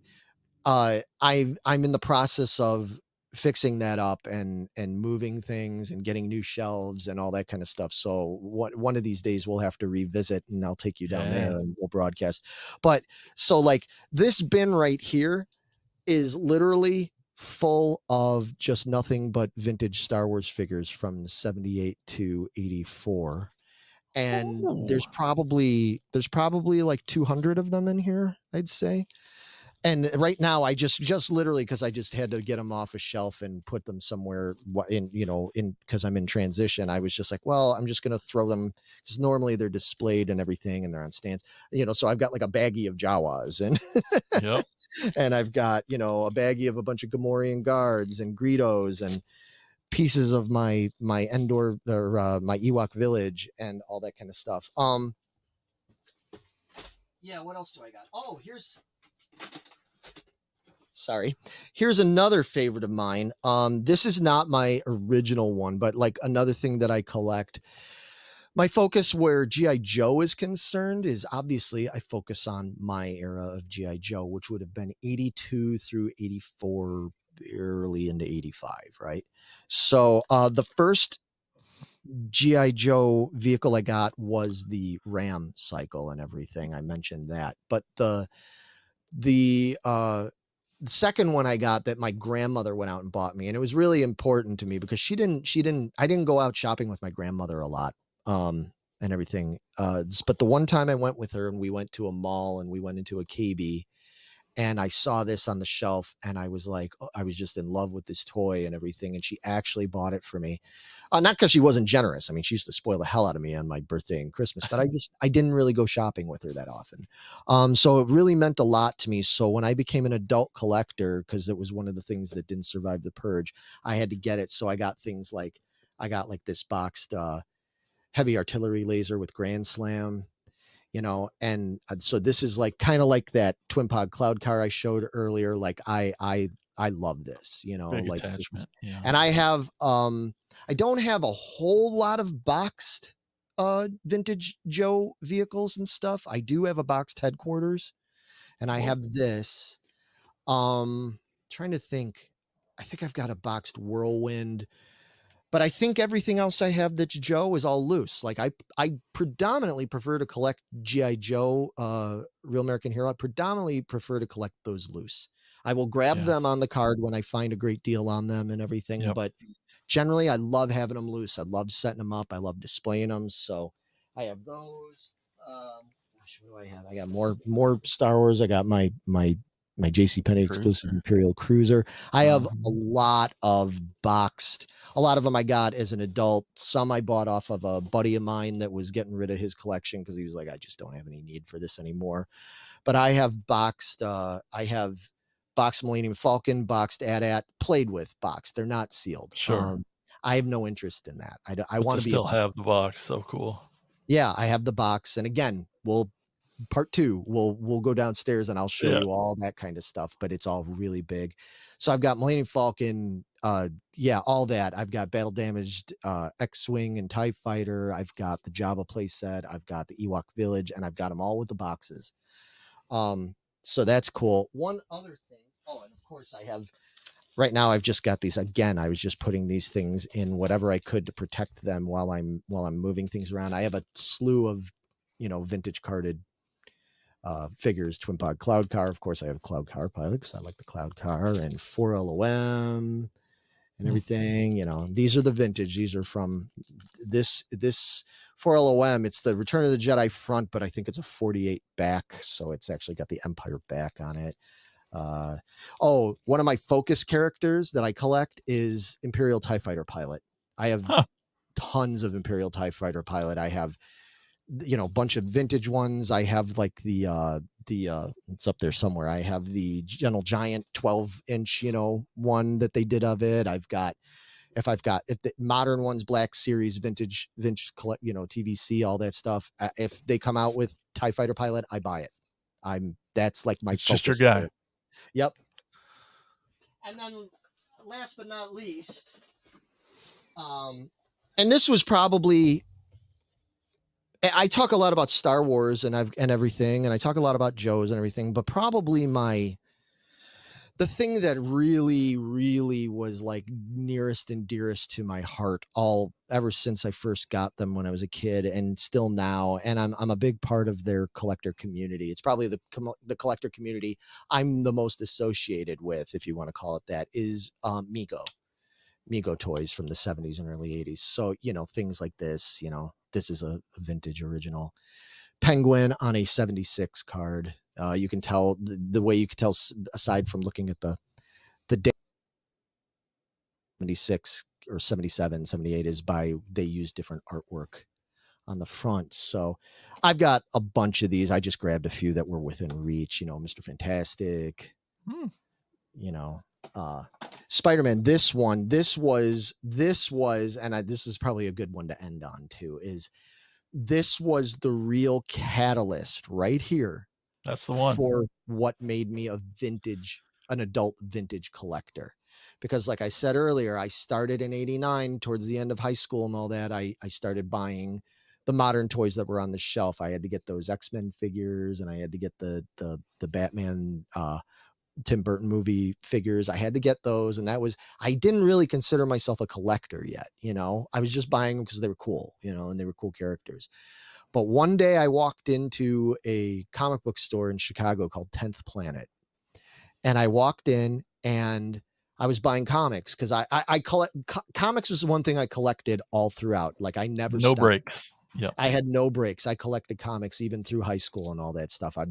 I'm in the process of fixing that up and moving things and getting new shelves and all that kind of stuff. So one of these days we'll have to revisit, and I'll take you down Yeah. there and we'll broadcast. But so like this bin right here is literally full of just nothing but vintage Star Wars figures from 78 to 84. And Oh, there's probably like 200 of them in here, I'd say. And right now I just literally, because I just had to get them off a shelf and put them somewhere in because I'm in transition. I was just like, well, I'm just going to throw them, because normally they're displayed and everything and they're on stands, so I've got like a baggie of Jawas and yep. and I've got a baggie of a bunch of Gamorrean guards and Greedos and pieces of my Endor, or my Ewok village and all that kind of stuff. Yeah, what else do I got? Oh, here's another favorite of mine. This is not my original one, but like another thing that I collect. My focus where GI Joe is concerned is obviously I focus on my era of GI Joe, which would have been 82 through 84, early into 85, right? So the first GI Joe vehicle I got was the Ram cycle and everything. I mentioned that, but the second one I got that my grandmother went out and bought me, and it was really important to me because I didn't go out shopping with my grandmother a lot, and everything. But the one time I went with her and we went to a mall and we went into a KB, and I saw this on the shelf and I was like, I was just in love with this toy and everything. And she actually bought it for me. Not because she wasn't generous. I mean, she used to spoil the hell out of me on my birthday and Christmas, but I didn't really go shopping with her that often. So it really meant a lot to me. So when I became an adult collector, because it was one of the things that didn't survive the purge, I had to get it. So I got things like, I got like this boxed, heavy artillery laser with Grand Slam, and so this is like kind of like that twin pod cloud car I showed earlier. Like I love this, Big like this is, attachment. Yeah. and I don't have a whole lot of boxed vintage Joe vehicles and stuff. I do have a boxed headquarters, and I Whoa. have this. Trying to think. I think I've got a boxed whirlwind, but I think everything else I have that's Joe is all loose. Like I predominantly prefer to collect GI Joe, Real American Hero. I predominantly prefer to collect those loose. I will grab Yeah. them on the card when I find a great deal on them and everything, Yep. but generally I love having them loose. I love setting them up. I love displaying them. So I have those. Gosh, what do I have? I got more Star Wars. I got my JCPenney exclusive Cruiser. Imperial Cruiser. I have a Mhm. lot of boxed. A lot of them I got as an adult. Some I bought off of a buddy of mine that was getting rid of his collection because he was like, I just don't have any need for this anymore. But I have boxed. I have boxed Millennium Falcon, boxed AT-AT, played with boxed. They're not sealed. Sure. I have no interest in that. I But want to to be a still box. have the box, so cool. Yeah, I have the box, and again, part two, we'll go downstairs and I'll show Yeah. you all that kind of stuff, but it's all really big. So I've got Millennium Falcon, yeah, all that. I've got battle damaged X-Wing and TIE Fighter. I've got the Jabba playset. I've got the Ewok Village, and I've got them all with the boxes. So that's cool. One other thing. Oh, and of course I have right now I've just got these again. I was just putting these things in whatever I could to protect them while I'm moving things around. I have a slew of, vintage carded figures, twin pod cloud car. Of course, I have a cloud car pilot because I like the cloud car, and 4LOM and Mm. everything. These are the vintage. These are from this 4LOM. It's the Return of the Jedi front, but I think it's a 48 back, so it's actually got the Empire back on it. One of my focus characters that I collect is Imperial TIE Fighter pilot. I have Huh. tons of Imperial TIE Fighter pilot. I have bunch of vintage ones. I have like it's up there somewhere. I have the Gentle Giant 12-inch, one that they did of it. I've got if the modern ones, Black Series, vintage, TVC, all that stuff. If they come out with TIE Fighter Pilot, I buy it. That's like my It's just your focus guy. there. Yep. And then last but not least, and this was probably, I talk a lot about Star Wars and everything, and I talk a lot about Joe's and everything, but probably the thing that really, really was like nearest and dearest to my heart all ever since I first got them when I was a kid, and still now, and I'm a big part of their collector community. It's probably the collector community I'm the most associated with, if you want to call it that, is Mego toys from the 70s and early 80s. So, things like this, this is a vintage original penguin on a 76 card. You can tell the way you can tell, aside from looking at the date, 76 or 77, 78, is by they use different artwork on the front. So I've got a bunch of these. I just grabbed a few that were within reach, Mr. Fantastic, Hmm. you know, uh, Spider-Man. This was, and this is probably a good one to end on too, is this was the real catalyst right here That's the one. for what made me an adult vintage collector. Because like I said earlier, I started in 89 towards the end of high school and all that. I started buying the modern toys that were on the shelf. I had to get those X-Men figures, and I had to get the Batman, Tim Burton movie figures. I had to get those. And I didn't really consider myself a collector yet. I was just buying them because they were cool, and they were cool characters. But one day I walked into a comic book store in Chicago called 10th Planet. And I walked in and I was buying comics because I collect comics was the one thing I collected all throughout. Like I never No stopped. breaks. Yep. I had no breaks. I collected comics even through high school and all that stuff. I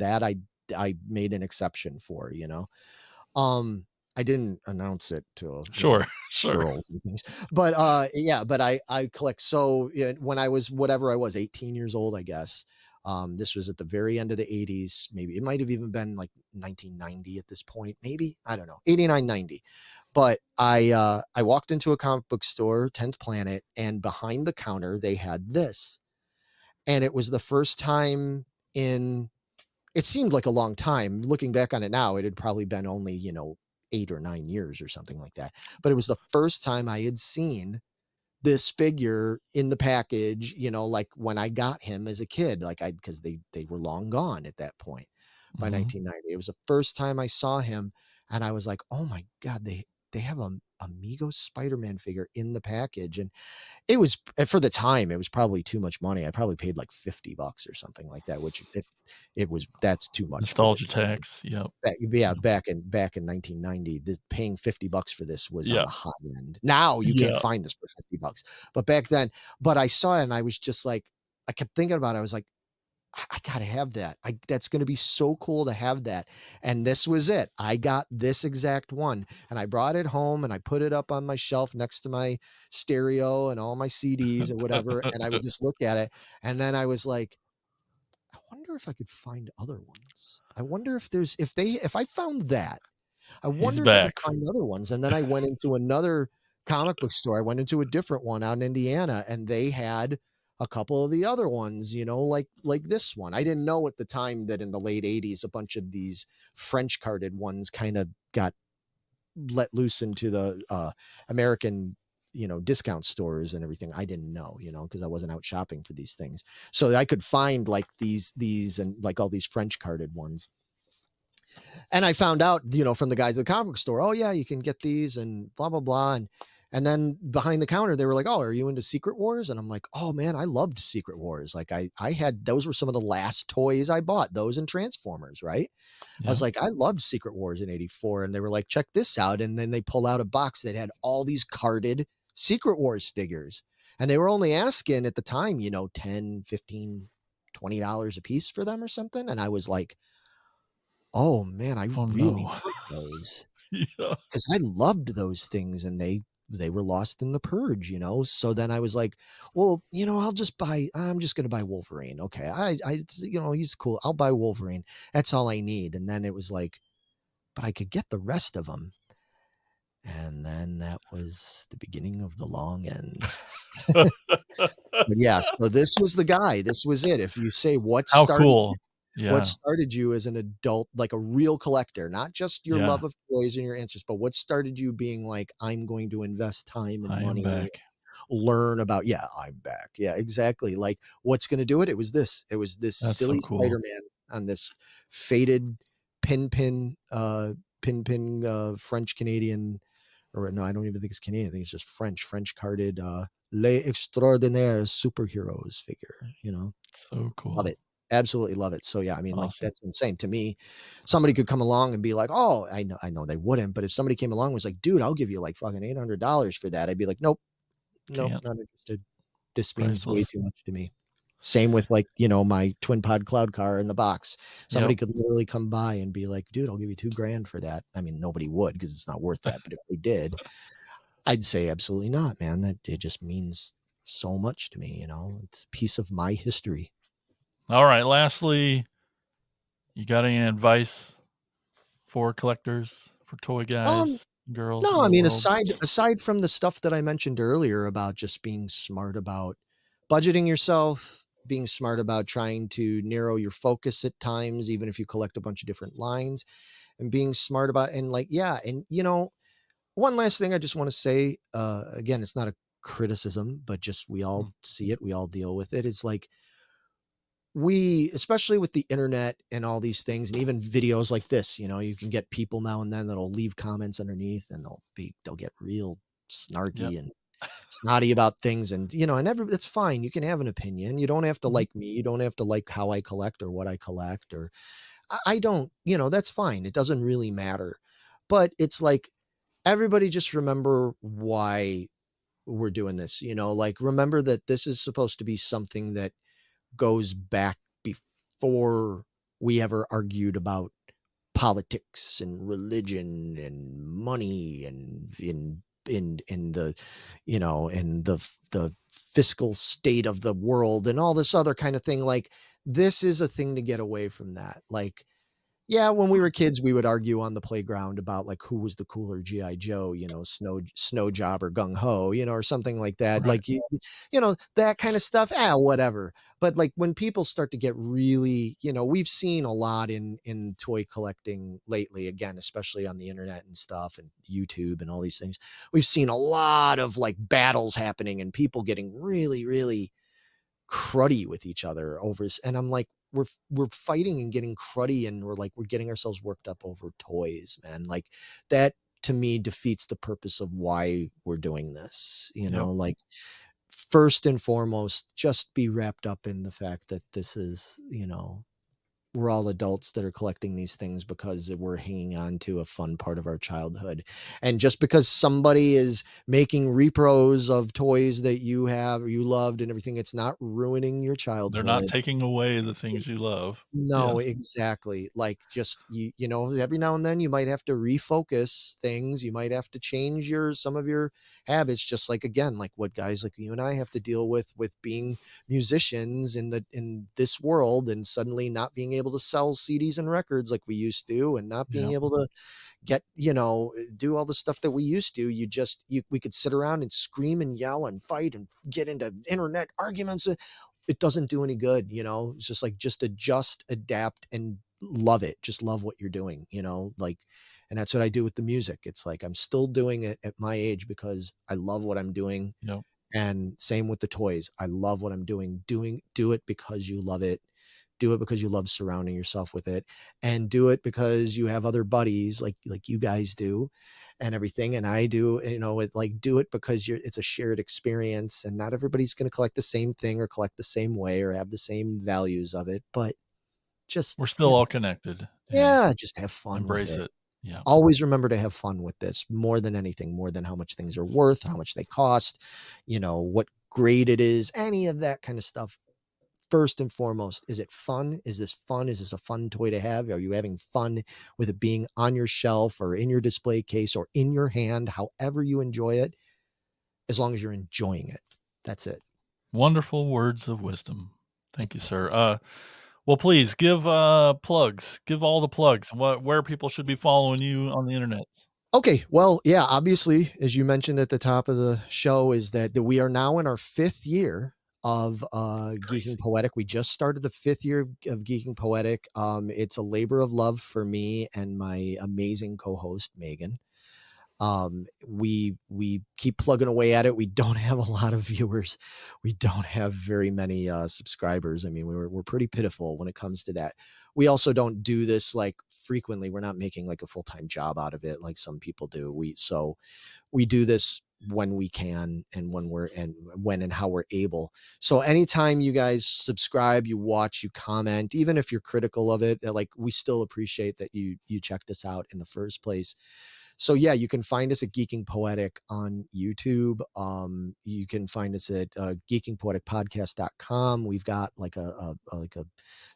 made an exception for, um, I didn't announce it to, Sure. Sure. girls and things, but yeah, but I collect. So when I was whatever I was, 18 years old, I guess. This was at the very end of the 80s. Maybe it might have even been like 1990 at this point. Maybe, I don't know, 89, 90. But I walked into a comic book store, 10th Planet, and behind the counter they had this, and it was the first time in, it seemed like a long time. Looking back on it now, it had probably been only, 8 or 9 years or something like that. But it was the first time I had seen this figure in the package, like when I got him as a kid, because they were long gone at that point by Mm-hmm. 1990. It was the first time I saw him, and I was like, oh my God, they have a Mego Spider-Man figure in the package. And it was, for the time, it was probably too much money. I probably paid like $50 or something like that, which that's too much for the Nostalgia tax. Yep. yeah, back in 1990, paying $50 for this was on Yeah. the high end. Now you can't Yeah. find this for $50, but back then, but I saw it and I was just like, I kept thinking about it. I was like, I gotta have that. That's gonna be so cool to have that. And this was it. I got this exact one, and I brought it home and I put it up on my shelf next to my stereo and all my CDs and whatever. And I would just look at it, and then I was like, I wonder if I could find other ones. I wonder if I found that, I He's wonder if I could back. find other ones. And then I went into another comic book store. I went into a different one out in Indiana, and they had a couple of the other ones, like this one. I didn't know at the time that in the late 80s, a bunch of these French carded ones kind of got let loose into the American, discount stores and everything. I didn't know, because I wasn't out shopping for these things. So I could find like these and like all these French carded ones. And I found out, from the guys at the comic book store, oh yeah, you can get these and blah, blah, blah. And then behind the counter, they were like, oh, are you into Secret Wars? And I'm like, oh man, I loved Secret Wars. Like I had, those were some of the last toys I bought, those and Transformers. Right. I was Yeah. like, I loved Secret Wars in 84. And they were like, check this out. And then they pull out a box that had all these carded Secret Wars figures. And they were only asking at the time, 10, 15, $20 a piece for them or something. And I was like, oh man, I Oh really no. want those, Yeah. because I loved those things, and they were lost in the purge, So then I was like, well, I'm just going to buy Wolverine. Okay. He's cool. I'll buy Wolverine. That's all I need. And then it was like, but I could get the rest of them. And then that was the beginning of the long end. But yeah, so this was the guy. This was it. If you say How cool. what Yeah. started you as an adult, like a real collector, not just your Yeah. love of toys and your interests, but what started you being like, I'm going to invest time and I am money, back. learn about, yeah, I'm back. Yeah, exactly. Like what's going to do it? It was this. It was this That's so silly cool. Spider-Man on this faded pin pin French Canadian, or no, I don't even think it's Canadian. I think it's just French carded Les Extraordinaires superheroes figure. So Love cool. it. Absolutely love it. So yeah, I mean, like Awesome. that's insane to me. Somebody could come along and be like, "Oh, I know they wouldn't," but if somebody came along and was like, "Dude, I'll give you like fucking $800 for that," I'd be like, "Nope, nope, Can't. not interested. This means way Priceless. too much to me." Same with like, my twin pod cloud car in the box. Somebody Yep. could literally come by and be like, "Dude, I'll give you 2 grand for that." I mean, nobody would because it's not worth that. But if they did, I'd say absolutely not, man. That it just means so much to me. It's a piece of my history. All right. Lastly, you got any advice for collectors, for toy Um, guys, girls No, in I the mean, world? aside from the stuff that I mentioned earlier about just being smart about budgeting yourself, being smart about trying to narrow your focus at times, even if you collect a bunch of different lines, and being smart about, and like, yeah, and one last thing I just want to say, again, it's not a criticism, but just we all Mm. see it, we all deal with it. It's like we, especially with the internet and all these things, and even videos like this, you can get people now and then that'll leave comments underneath, and they'll get real Yep. snarky and snotty about things, and it's fine. You can have an opinion. You don't have to Mhm. like me. You don't have to like how I collect or what I collect, or I don't. That's fine. It doesn't really matter. But it's like everybody just remember why we're doing this. Like remember that this is supposed to be something that goes back before we ever argued about politics and religion and money and in the in the fiscal state of the world and all this other kind of thing. Like this is a thing to get away from that. Like, yeah, when we were kids, we would argue on the playground about like who was the cooler GI Joe, Snow Job or Gung Ho, or something like that. Right. Like that kind of stuff. Whatever. But like when people start to get really, we've seen a lot in toy collecting lately. Again, especially on the internet and stuff and YouTube and all these things. We've seen a lot of like battles happening and people getting really, really cruddy with each other over, and I'm like, we're fighting and getting cruddy, and we're getting ourselves worked up over toys, man. Like that to me defeats the purpose of why we're doing this. Yep. Like first and foremost, just be wrapped up in the fact that this is, we're all adults that are collecting these things because we're hanging on to a fun part of our childhood. And just because somebody is making repros of toys that you have or you loved and everything, it's not ruining your They're not childhood. taking away the things you love. No, Yeah. exactly. Like just every now and then you might have to refocus things. You might have to change some of your habits, just like again, like what guys like you and I have to deal with being musicians in this world and suddenly not being able to sell CDs and records like we used to, and not being Yeah. able to get, do all the stuff that we used to. We could sit around and scream and yell and fight and get into internet arguments. It doesn't do any good. It's just like, just adjust, adapt, and love it. Just love what you're doing. Like, and that's what I do with the music. It's like, I'm still doing it at my age because I love what I'm doing. Yep. And same with the toys. I love what I'm do it because you love it. Do it because you love surrounding yourself with it, and do it because you have other buddies like you guys do and everything. And I do, like, do it because it's a shared experience, and not everybody's going to collect the same thing or collect the same way or have the same values of it, but just, We're still all connected and yeah, just have fun with embrace it. it. Yeah. Always remember to have fun with this more than anything, more than how much things are worth, how much they cost, what grade it is, any of that kind of stuff. First and foremost, is it fun? Is this fun? Is this a fun toy to have? Are you having fun with it being on your shelf or in your display case or in your hand, however you enjoy it? as long as you're enjoying it. That's it. Wonderful words of wisdom. Thank you, sir. Well, please give plugs. Give all the plugs. Where people should be following you on the internet. Okay, well, yeah, obviously, as you mentioned at the top of the show, is that we are now in our 5th year of Crazy. Geeking Poetic. We just started the 5th year of Geeking Poetic. It's a labor of love for me and my amazing co-host Megan. We keep plugging away at it. We don't have a lot of viewers. We don't have very many subscribers. I mean, we're pretty pitiful when it comes to that. We also don't do this like frequently. We're not making like a full-time job out of it like some people do. We do this when we can and when and how we're able. So anytime you guys subscribe, you watch, you comment, even if you're critical of it, like we still appreciate that you checked us out in the first place. So yeah, you can find us at Geeking Poetic on YouTube. You can find us at geekingpoeticpodcast.com. We've got like a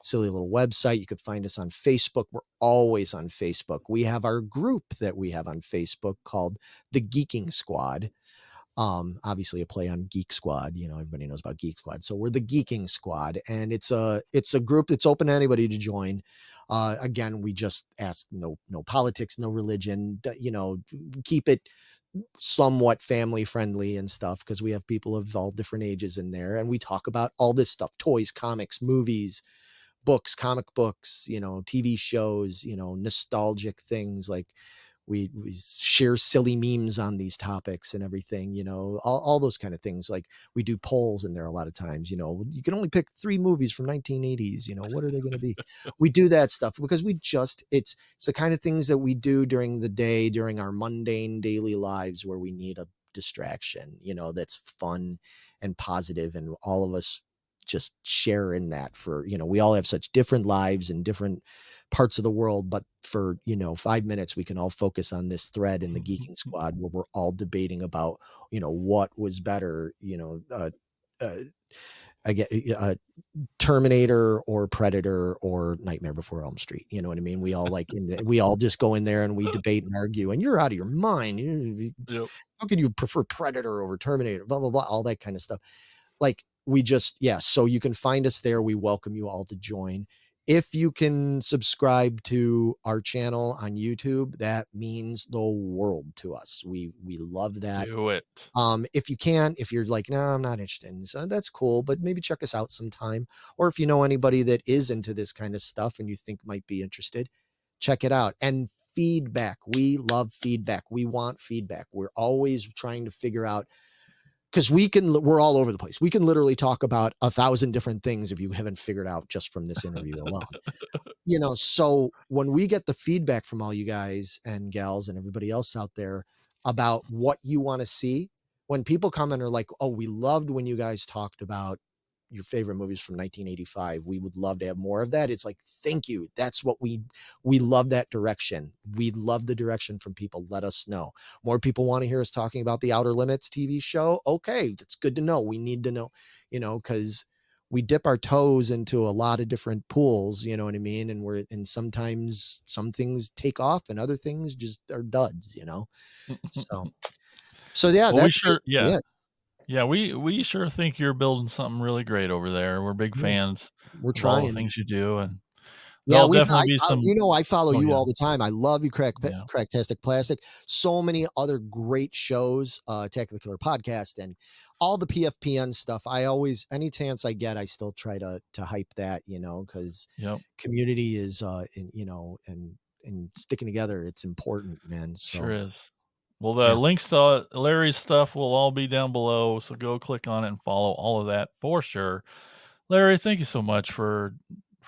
silly little website. You could find us on Facebook. We're always on Facebook. We have our group that we have on Facebook called the Geeking Squad. Obviously a play on Geek Squad. You know, everybody knows about Geek Squad. So we're the Geeking Squad, and it's a group that's open to anybody to join. Again, we just ask no politics, no religion. You know, keep it somewhat family friendly and stuff, because we have people of all different ages in there, and we talk about all this stuff: toys, comics, movies, books, comic books, you know, TV shows, you know, nostalgic things. Like we share silly memes on these topics and everything, you know, all those kind of things. Like we do polls in there a lot of times, you know, you can only pick 3 movies from 1980s, you know, what are they going to be? We do that stuff because it's the kind of things that we do during the day, during our mundane daily lives, where we need a distraction, you know, that's fun and positive, and all of us just share in that. For, you know, we all have such different lives and different parts of the world, but for, you know, 5 minutes we can all focus on this thread in the Geeking Squad, where we're all debating about, you know, what was better, you know, uh I get Terminator or Predator or Nightmare Before Elm Street. You know what I mean? We all just go in there and we debate and argue, and you're out of your mind. Yep. How can you prefer Predator over Terminator? Blah blah blah, all that kind of stuff. Like we just, yeah. So you can find us there. We welcome you all to join. If you can subscribe to our channel on YouTube, that means the world to us. We love that. Do it. If you can, if you're like, no, I'm not interested in this, that's cool, but maybe check us out sometime. Or if you know anybody that is into this kind of stuff and you think might be interested, check it out. And feedback. We love feedback. We want feedback. We're always trying to figure out, because we're all over the place. We can literally talk about 1,000 different things if you haven't figured out just from this interview alone. You know, so when we get the feedback from all you guys and gals and everybody else out there about what you want to see, when people come and are like, oh, we loved when you guys talked about your favorite movies from 1985, we would love to have more of that. It's like, thank you. That's what we love, that direction. We love the direction from people. Let us know. More people want to hear us talking about the Outer Limits TV show. Okay, that's good to know. We need to know, you know, because we dip our toes into a lot of different pools, you know what I mean? And sometimes some things take off and other things just are duds, you know? So, so yeah, Well, we that's sure, basically yeah, it. yeah, we sure think you're building something really great over there. We're big Yeah, fans we're of all the trying. things you do, and Yeah, there'll definitely be some. you know, I follow Oh you yeah, all the time. I love you, yeah, Cracktastic Plastic. So many other great shows, Attack of the Killer podcast, and all the PFPN stuff. I always, any chance I get, I still try to hype that, you know, because yep, community is, you know, and sticking together, it's important, man. sure So is. Well, the yeah, links to Larry's stuff will all be down below, so go click on it and follow all of that for sure. Larry, thank you so much for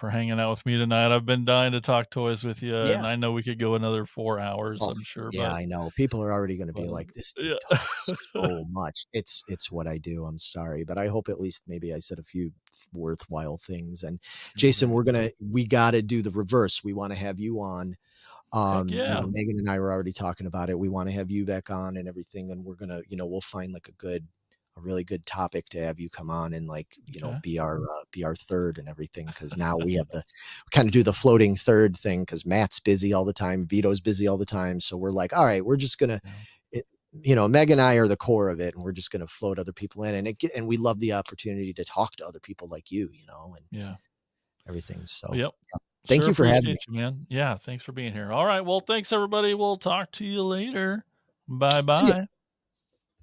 hanging out with me tonight. I've been dying to talk toys with you, yeah. and I know we could go another 4 hours, Oh, I'm sure, yeah, I know. People are already going to be but like, this dude yeah, talks so much. It's what I do. I'm sorry, but I hope at least maybe I said a few worthwhile things. And Jason, great. we got to do the reverse. We want to have you on. Heck You yeah. know, Megan and I were already talking about it. We want to have you back on and everything. And we're going to, you know, we'll find like a really good topic to have you come on and, like, you know, Okay. be our third and everything. Cause now we have kind of do the floating third thing, cause Matt's busy all the time. Vito's busy all the time. So we're like, all right, we're just going to, Yeah. Meg and I are the core of it, and we're just going to float other people in, and we love the opportunity to talk to other people like you, and Yeah. everything. So Yep. thank Sure you for having me. appreciate you, man. Yeah. Thanks for being here. All right. Well, thanks everybody. We'll talk to you later. Bye See ya. bye.